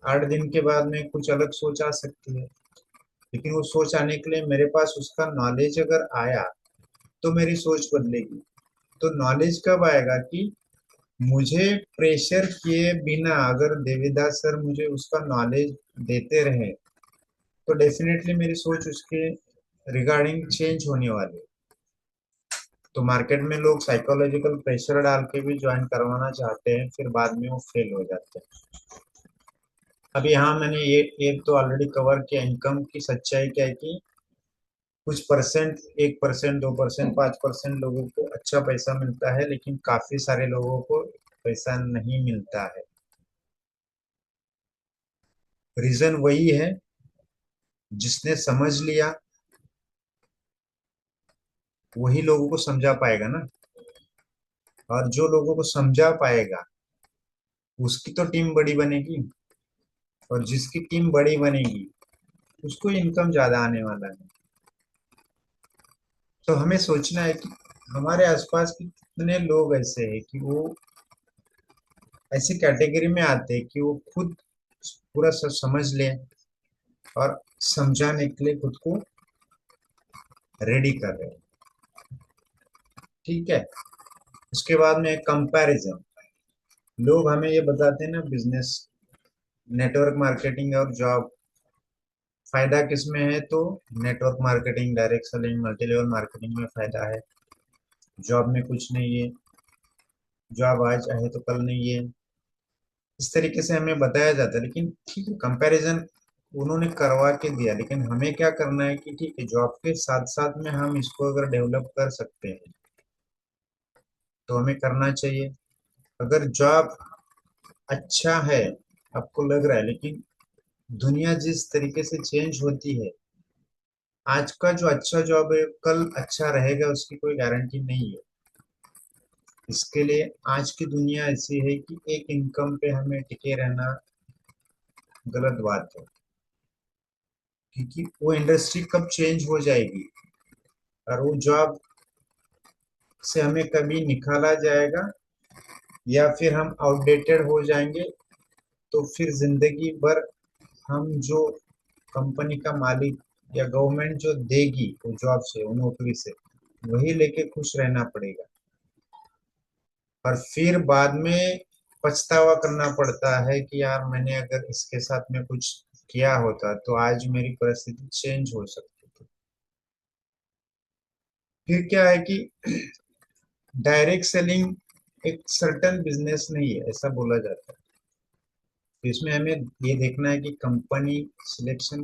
Speaker 1: 8 दिन के बाद में कुछ अलग सोच आ सकती है, लेकिन वो सोच आने के लिए मेरे पास उसका नॉलेज अगर आया तो मेरी सोच बदलेगी। तो नॉलेज कब आएगा कि मुझे प्रेशर किए बिना अगर देवीदास सर मुझे उसका नॉलेज देते रहे तो डेफिनेटली मेरी सोच उसके रिगार्डिंग चेंज होने वाली है। तो मार्केट में लोग साइकोलॉजिकल प्रेशर डाल के भी ज्वाइन करवाना चाहते हैं, फिर बाद में वो फेल हो जाते हैं। अब यहाँ मैंने ये तो ऑलरेडी कवर किया, इनकम की सच्चाई क्या है कि कुछ परसेंट, 1%, 2%, 5% लोगों को अच्छा पैसा मिलता है, लेकिन काफी सारे लोगों को पैसा नहीं मिलता है। रीजन वही है, जिसने समझ लिया वही लोगों को समझा पाएगा ना। और जो लोगों को समझा पाएगा उसकी तो टीम बड़ी बनेगी, और जिसकी टीम बड़ी बनेगी उसको इनकम ज्यादा आने वाला है। तो हमें सोचना है कि हमारे आसपास के कितने लोग ऐसे हैं कि वो ऐसी कैटेगरी में आते हैं कि वो खुद पूरा सब समझ लें और समझाने के लिए खुद को रेडी कर रहे हैं। ठीक है। उसके बाद में कंपैरिजन, लोग हमें ये बताते हैं ना, बिजनेस, नेटवर्क मार्केटिंग और जॉब, फायदा किसमें है, तो network marketing, direct selling, multi level marketing में फायदा है, जॉब में कुछ नहीं है, जॉब आज है तो कल नहीं है। इस तरीके से हमें बताया जाता है। लेकिन ठीक है, कंपैरिजन उन्होंने करवा के दिया, लेकिन हमें क्या करना है कि ठीक है, जॉब के साथ साथ में हम इसको अगर डेवलप कर सकते हैं तो हमें करना चाहिए। अगर जॉब अच्छा है, आपको लग रहा है, लेकिन दुनिया जिस तरीके से चेंज होती है, आज का जो अच्छा जॉब है कल अच्छा रहेगा उसकी कोई गारंटी नहीं है। इसके लिए आज की दुनिया ऐसी है कि एक इनकम पे हमें टिके रहना गलत बात है, क्योंकि वो इंडस्ट्री कब चेंज हो जाएगी और वो जॉब से हमें कभी निकाला जाएगा या फिर हम आउटडेटेड हो जाएंगे, तो फिर जिंदगी भर हम जो कंपनी का मालिक या गवर्नमेंट जो देगी वो जॉब से, वो नौकरी से, वही लेके खुश रहना पड़ेगा। और फिर बाद में पछतावा करना पड़ता है कि यार मैंने अगर इसके साथ में कुछ किया होता तो आज मेरी परिस्थिति चेंज हो सकती थी। फिर क्या है कि डायरेक्ट सेलिंग एक सर्टन बिजनेस नहीं है ऐसा बोला जाता है। तो इसमें हमें ये देखना है कि कंपनी सिलेक्शन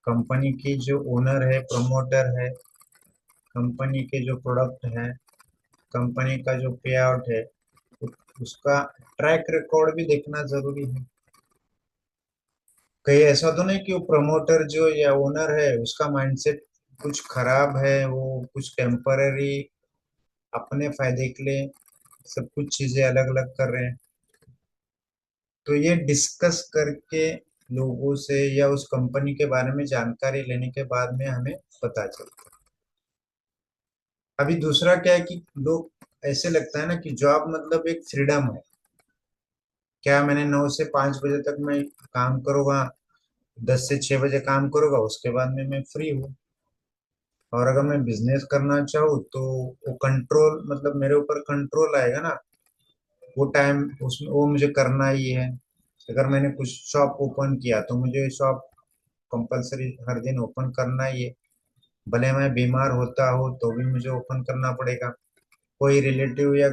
Speaker 1: कंपनी की जो ओनर है, प्रमोटर है, कंपनी के जो प्रोडक्ट है, कंपनी का जो पे आउट है, उसका ट्रैक रिकॉर्ड भी देखना जरूरी है। कहीं ऐसा तो नहीं कि वो प्रमोटर जो या ओनर है उसका माइंडसेट कुछ खराब है, वो कुछ टेम्पररी अपने फायदे के लिए सब कुछ चीजें अलग अलग कर रहे हैं। तो ये डिस्कस करके लोगों से या उस कंपनी के बारे में जानकारी लेने के बाद में हमें पता चलता है। अभी दूसरा क्या है कि लोग ऐसे लगता है ना कि जॉब मतलब एक फ्रीडम है। क्या मैंने 9 से 5 बजे तक मैं काम करूँगा, 10 से 6 बजे काम करूँगा, उसके बाद में मैं फ्री हूँ। और अगर मैं बिजनेस करना चाहूँ तो वो कंट्रोल, मतलब मेरे ऊपर कंट्रोल आएगा ना, वो टाइम उसमें वो मुझे करना ही है। अगर मैंने कुछ शॉप ओपन किया तो मुझे शॉप कंपलसरी हर दिन ओपन करना ही है। भले मैं बीमार होता हूँ तो भी मुझे ओपन करना पड़ेगा। कोई रिलेटिव या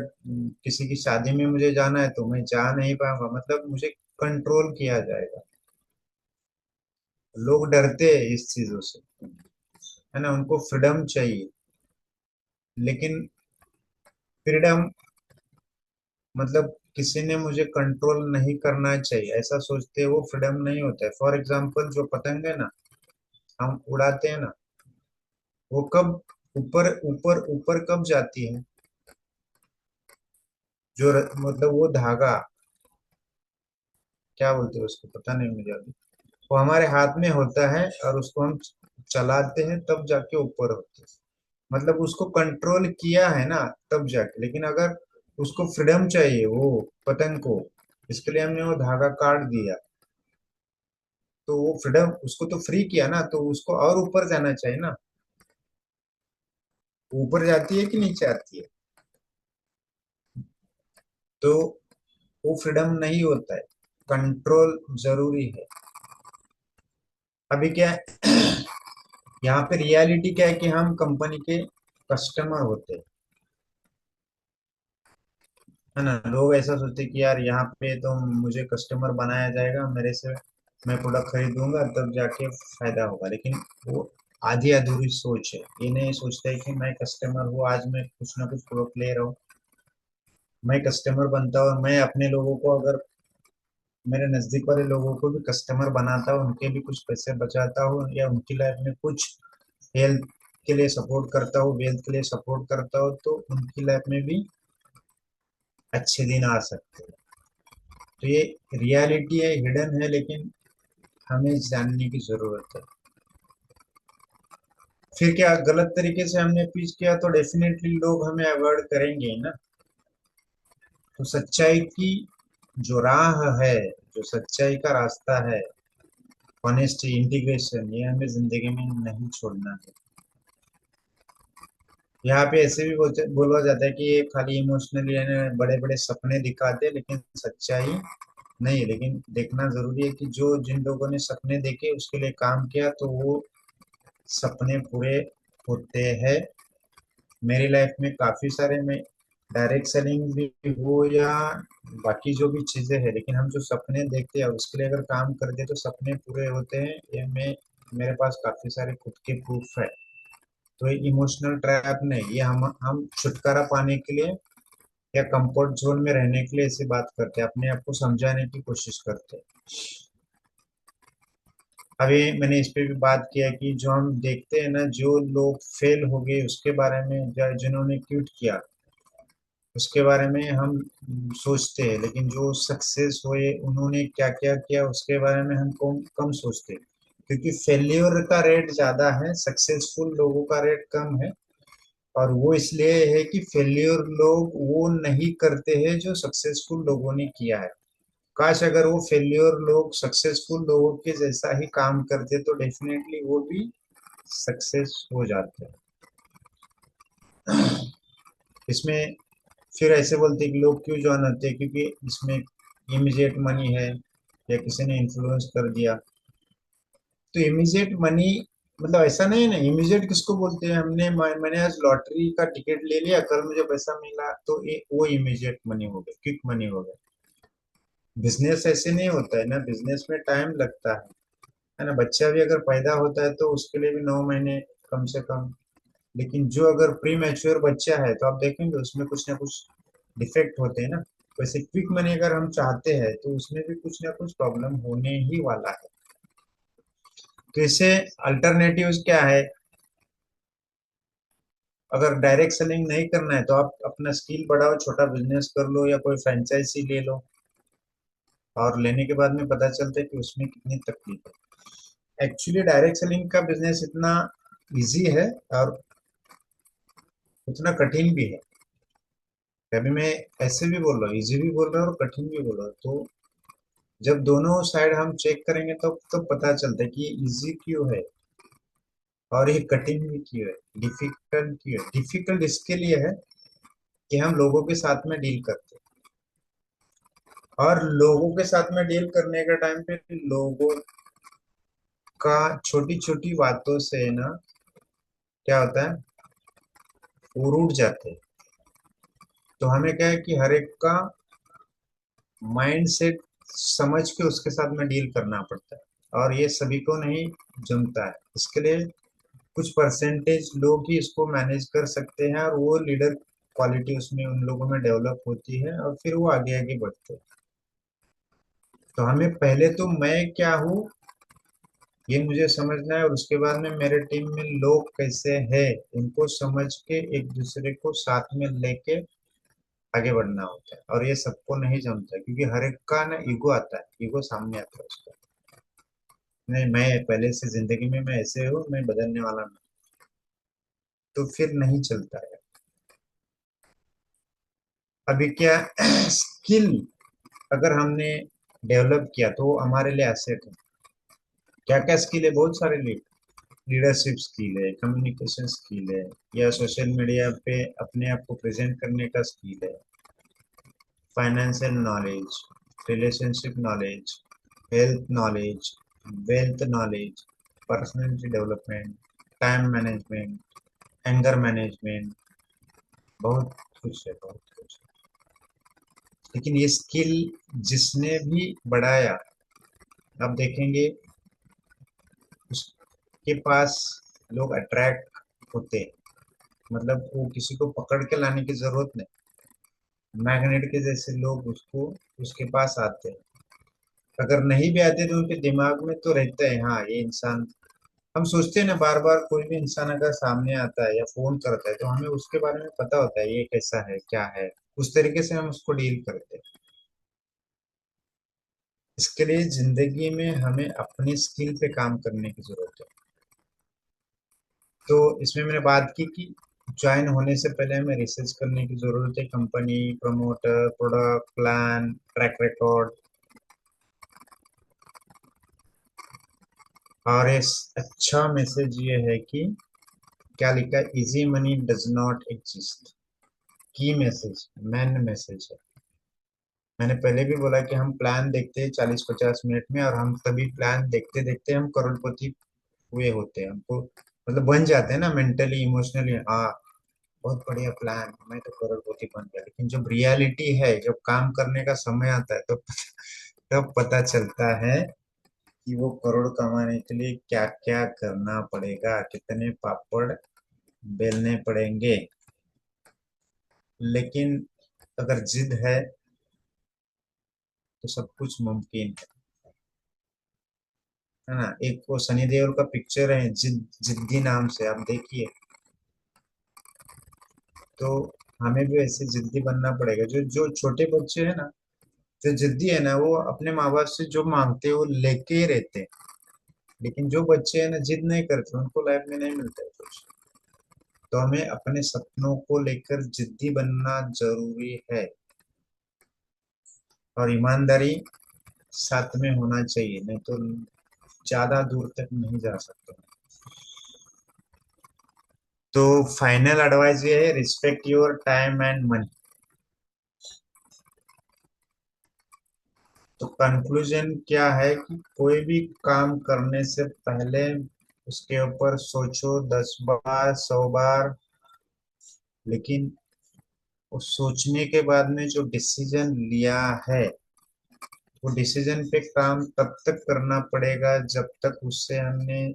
Speaker 1: किसी की शादी में मुझे जाना है तो मैं जा नहीं पाऊंगा, मतलब मुझे कंट्रोल किया जाएगा। लोग डरते हैं इस चीजों से, है ना, उनको फ्रीडम चाहिए। लेकिन फ्रीडम मतलब किसी ने मुझे कंट्रोल नहीं करना चाहिए ऐसा सोचते हैं, वो फ्रीडम नहीं होता है। फॉर एग्जाम्पल जो पतंग है ना, हम उड़ाते हैं ना, वो कब ऊपर ऊपर ऊपर कब जाती है, मतलब वो धागा, क्या बोलते हैं उसको, पता नहीं मुझे अभी। वो हमारे हाथ में होता है और उसको हम चलाते हैं तब जाके ऊपर होते हैं। मतलब उसको कंट्रोल किया है ना तब जाके। लेकिन अगर उसको फ्रीडम चाहिए वो पतंग को, इसके लिए हमने वो धागा काट दिया, तो वो फ्रीडम, उसको तो फ्री किया ना, तो उसको और ऊपर जाना चाहिए ना। ऊपर जाती है कि नीचे आती है, तो वो फ्रीडम नहीं होता है। कंट्रोल जरूरी है। अभी क्या है, यहाँ पे रियलिटी क्या है कि हम कंपनी के कस्टमर होते हैं, है ना। लोग ऐसा सोचते हैं कि यार यहाँ पे तो मुझे कस्टमर बनाया जाएगा, मेरे से मैं प्रोडक्ट खरीदूंगा तब जाके फायदा होगा। लेकिन वो आधी अधूरी सोच है। ये नहीं सोचता है कि मैं कस्टमर हूँ, आज मैं कुछ ना कुछ प्रोडक्ट ले रहा हूँ, मैं कस्टमर बनता हूँ और मैं अपने लोगों को, अगर मेरे नजदीक वाले लोगों को भी कस्टमर बनाता हूँ, उनके भी कुछ पैसे बचाता हूँ या उनकी लाइफ में कुछ हेल्थ के लिए सपोर्ट करता हूँ, वेल्थ के लिए सपोर्ट करता हूँ, तो उनकी लाइफ में भी अच्छे दिन आ सकते हैं। तो ये रियलिटी है, हिडन है, लेकिन हमें जानने की जरूरत है। फिर क्या गलत तरीके से हमने पीच किया तो डेफिनेटली लोग हमें अवॉइड करेंगे ही ना। तो सच्चाई की जो राह है, जो सच्चाई का रास्ता है, ऑनेस्टी, इंटीग्रेशन, ये हमें जिंदगी में नहीं छोड़ना है। यहाँ पे ऐसे भी बोला जाता है कि ये खाली इमोशनली बड़े बड़े सपने दिखाते हैं, लेकिन सच्चाई नहीं है। लेकिन देखना जरूरी है कि जो जिन लोगों ने सपने देखे उसके लिए काम किया तो वो सपने पूरे होते हैं। मेरी लाइफ में काफी सारे, मैं डायरेक्ट सेलिंग भी हो या बाकी जो भी चीजें हैं, लेकिन हम जो सपने देखते हैं और उसके लिए अगर काम करते हैं तो सपने पूरे होते हैं। ये मैं, मेरे पास काफी सारे खुद के प्रूफ है। तो ये इमोशनल ट्रैप नहीं, ये हम छुटकारा पाने के लिए या कंफर्ट जोन में रहने के लिए ऐसी बात करते हैं, अपने आप को समझाने की कोशिश करते हैं। अभी मैंने इस पे भी बात किया कि जो हम देखते हैं ना, जो लोग फेल हो गए उसके बारे में, या जिन्होंने क्विट किया उसके बारे में हम सोचते हैं, लेकिन जो सक्सेस हुए उन्होंने क्या क्या किया उसके बारे में हम कम कम सोचते हैं। क्योंकि फेल्योर का रेट ज्यादा है, सक्सेसफुल लोगों का रेट कम है। और वो इसलिए है कि फेल्योर लोग वो नहीं करते हैं जो सक्सेसफुल लोगों ने किया है। काश अगर वो फेल्योर लोग सक्सेसफुल लोगों के जैसा ही काम करते तो डेफिनेटली वो भी सक्सेस हो जाते। इसमें फिर ऐसे बोलते हैं कि लोग क्यों ज्वाइन होते हैं, क्योंकि इसमें इमीडिएट मनी है या किसी ने इन्फ्लुएंस कर दिया। तो इमीडिएट मनी मतलब ऐसा नहीं है ना, इमीडिएट किसको बोलते हैं, मैंने आज लॉटरी का टिकट ले लिया, कल मुझे पैसा मिला, तो ये वो इमीडिएट मनी हो गया, क्विक मनी हो गया। बिजनेस ऐसे नहीं होता है ना, बिजनेस में टाइम लगता है। है ना। बच्चा भी अगर पैदा होता है तो उसके लिए भी 9 महीने कम से कम। लेकिन जो अगर प्री मैच्योर बच्चा है तो आप देखेंगे उसमें कुछ ना कुछ डिफेक्ट होते हैं ना। वैसे क्विक मनी अगर हम चाहते हैं तो उसमें भी कुछ ना कुछ प्रॉब्लम होने ही वाला है। तो इसे अल्टरनेटिव्स क्या है? अगर डायरेक्ट सेलिंग नहीं करना है तो आप अपना स्किल बढ़ाओ, छोटा बिजनेस कर लो या कोई फ्रेंचाइजी ले लो। और लेने के बाद में पता चलता है कि उसमें कितनी तकलीफ है। एक्चुअली डायरेक्ट सेलिंग का बिजनेस इतना इजी है और उतना कठिन भी है। अभी मैं ऐसे भी बोल रहा हूँ, इजी भी बोल रहा हूँ और कठिन भी बोल रहा हूँ। तो जब दोनों साइड हम चेक करेंगे तो पता चलता है कि ये इजी क्यों है और ये कठिन भी क्यों है, डिफिकल्ट क्यों है। डिफिकल्ट इसके लिए है कि हम लोगों के साथ में डील करते हैं, और लोगों के साथ में डील करने के टाइम पे लोगों का छोटी छोटी बातों से ना क्या होता है, वो रूठ जाते हैं। तो हमें क्या है कि हर एक का माइंड सेट समझ के उसके साथ में डील करना पड़ता है, और ये सभी को नहीं जमता है। इसके लिए कुछ परसेंटेज लोग ही इसको मैनेज कर सकते हैं, और वो लीडर क्वालिटी उसमें उन लोगों में डेवलप होती है और फिर वो आगे आगे बढ़ते हैं। तो हमें पहले तो मैं क्या हूँ ये मुझे समझना है, और उसके बाद में मेरे टीम में लोग कैसे हैं उनको समझ के एक दूसरे को साथ में लेके आगे बढ़ना होता है। और ये सबको नहीं जमता क्योंकि हर एक का ना ईगो आता है, ईगो सामने आता है उसका। नहीं, मैं पहले से जिंदगी में मैं ऐसे हूँ, मैं बदलने वाला नहीं। तो फिर नहीं चलता है। अभी क्या स्किल अगर हमने डेवलप किया तो वो हमारे लिए एसेट है। क्या क्या स्किल है? बहुत सारे लीडरशिप स्किल है, कम्युनिकेशन स्किल है, या सोशल मीडिया पे अपने आप को प्रेजेंट करने का स्किल है, financial knowledge, relationship knowledge, health knowledge, wealth knowledge, personality development, time management, anger management, बहुत कुछ है, बहुत कुछ। लेकिन ये स्किल जिसने भी बढ़ाया, आप देखेंगे उसके पास लोग अट्रैक्ट होते हैं। मतलब वो किसी को पकड़ के लाने की जरूरत नहीं, मैग्नेट के जैसे लोग उसको उसके पास आते हैं। अगर नहीं भी आते तो उनके दिमाग में तो रहता है, हाँ ये इंसान। हम सोचते हैं ना, बार बार कोई भी इंसान अगर सामने आता है या फोन करता है तो हमें उसके बारे में पता होता है ये कैसा है, क्या है। उस तरीके से हम उसको डील करते हैं। इसके लिए जिंदगी में हमें अपनी स्किल पे काम करने की जरूरत है। तो इसमें मैंने बात की कि ज्वाइन होने से पहले हमें रिसर्च करने की जरूरत है, company, promoter, product, plan, track record. और इस अच्छा मैसेज ये है कि क्या लिखा है, easy money does not exist. की मैसेज, मैन मैसेज है। मैंने पहले भी बोला कि हम प्लान देखते हैं 40-50 मिनट में, और हम तभी प्लान देखते देखते हम करोड़पति हुए होते हैं। हमको मतलब बन जाते हैं ना मेंटली इमोशनली, हाँ बहुत बढ़िया प्लान, मैं तो करोड़पति बन गया। लेकिन जब रियलिटी है, जब काम करने का समय आता है तो तब पता चलता है कि वो करोड़ कमाने के लिए क्या क्या करना पड़ेगा, कितने पापड़ बेलने पड़ेंगे। लेकिन अगर जिद है तो सब कुछ मुमकिन है ना। एक वो सनी देओल का पिक्चर है जिद्दी नाम से, आप देखिए। तो हमें भी ऐसे जिद्दी बनना पड़ेगा। जो जो छोटे बच्चे हैं ना, जो जिद्दी है ना, वो अपने माँ बाप से जो मांगते हैं वो लेके ही रहते हैं। लेकिन जो बच्चे हैं ना, जिद नहीं करते, उनको लाइफ में नहीं मिलता है कुछ। तो हमें अपने सपनों को लेकर जिद्दी बनना जरूरी है, और ईमानदारी साथ में होना चाहिए, नहीं तो ज्यादा दूर तक नहीं जा सकते। तो फाइनल एडवाइस ये है, respect your time and money. तो कंक्लूजन क्या है कि कोई भी काम करने से पहले उसके ऊपर सोचो 10 बार, 100 बार। लेकिन उस सोचने के बाद में जो डिसीजन लिया है वो डिसीजन पे काम तब तक करना पड़ेगा जब तक उससे हमने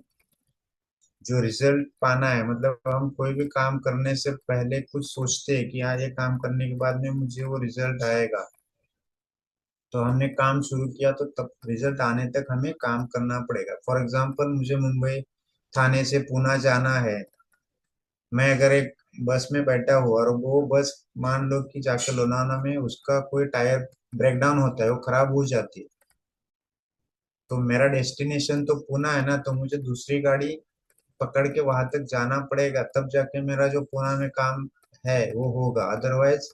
Speaker 1: जो रिजल्ट पाना है, मतलब हम कोई भी काम करने से पहले कुछ सोचते हैं कि हाँ ये काम करने के बाद में मुझे वो रिजल्ट आएगा, तो हमने काम शुरू किया तो तब रिजल्ट आने तक हमें काम करना पड़ेगा। फॉर एग्जाम्पल मुझे मुंबई थाने से पूना जाना है, मैं अगर एक बस में बैठा हूँ और वो बस मान लो कि जाके लोनावला में उसका कोई टायर ब्रेकडाउन होता है, वो खराब हो जाती है, तो मेरा डेस्टिनेशन तो पुणे है ना, तो मुझे दूसरी गाड़ी पकड़ के वहां तक जाना पड़ेगा, तब जाके मेरा जो पुणे में काम है वो होगा। अदरवाइज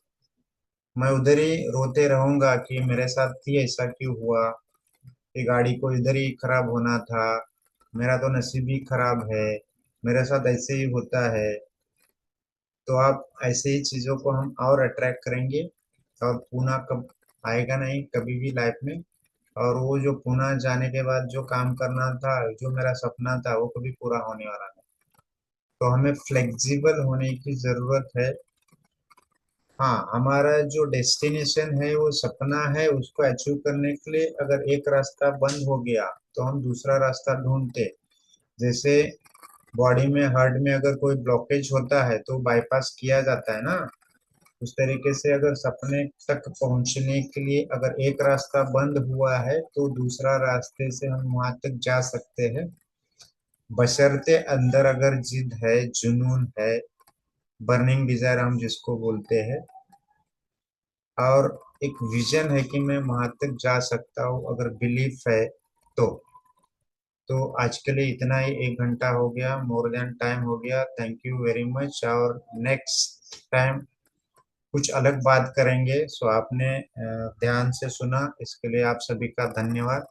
Speaker 1: मैं उधर ही रोते रहूंगा कि मेरे साथ ही ऐसा क्यों हुआ, ये गाड़ी को इधर ही खराब होना था, मेरा तो नसीब ही खराब है, मेरे साथ ऐसे ही होता है। तो आप ऐसे ही चीजों को हम और अट्रैक्ट करेंगे, और पुणे कब आएगा नहीं कभी भी लाइफ में। और वो जो पुणे जाने के बाद जो काम करना था, जो मेरा सपना था, वो कभी पूरा होने वाला नहीं। तो हमें फ्लेक्सिबल होने की जरूरत है। हाँ, हमारा जो डेस्टिनेशन है वो सपना है, उसको अचीव करने के लिए अगर एक रास्ता बंद हो गया तो हम दूसरा रास्ता ढूंढते। जैसे बॉडी में, हार्ट में अगर कोई ब्लॉकेज होता है तो बाईपास किया जाता है ना, उस तरीके से अगर सपने तक पहुंचने के लिए अगर एक रास्ता बंद हुआ है तो दूसरा रास्ते से हम वहां तक जा सकते हैं, बशर्ते अंदर अगर जिद है, जुनून है, बर्निंग डिजायर हम जिसको बोलते हैं, और एक विजन है कि मैं वहां तक जा सकता हूँ, अगर बिलीफ है तो। तो आज के लिए इतना ही, 1 घंटा हो गया, मोर देन टाइम हो गया। थैंक यू वेरी मच, और नेक्स्ट टाइम कुछ अलग बात करेंगे। सो आपने ध्यान से सुना, इसके लिए आप सभी का धन्यवाद।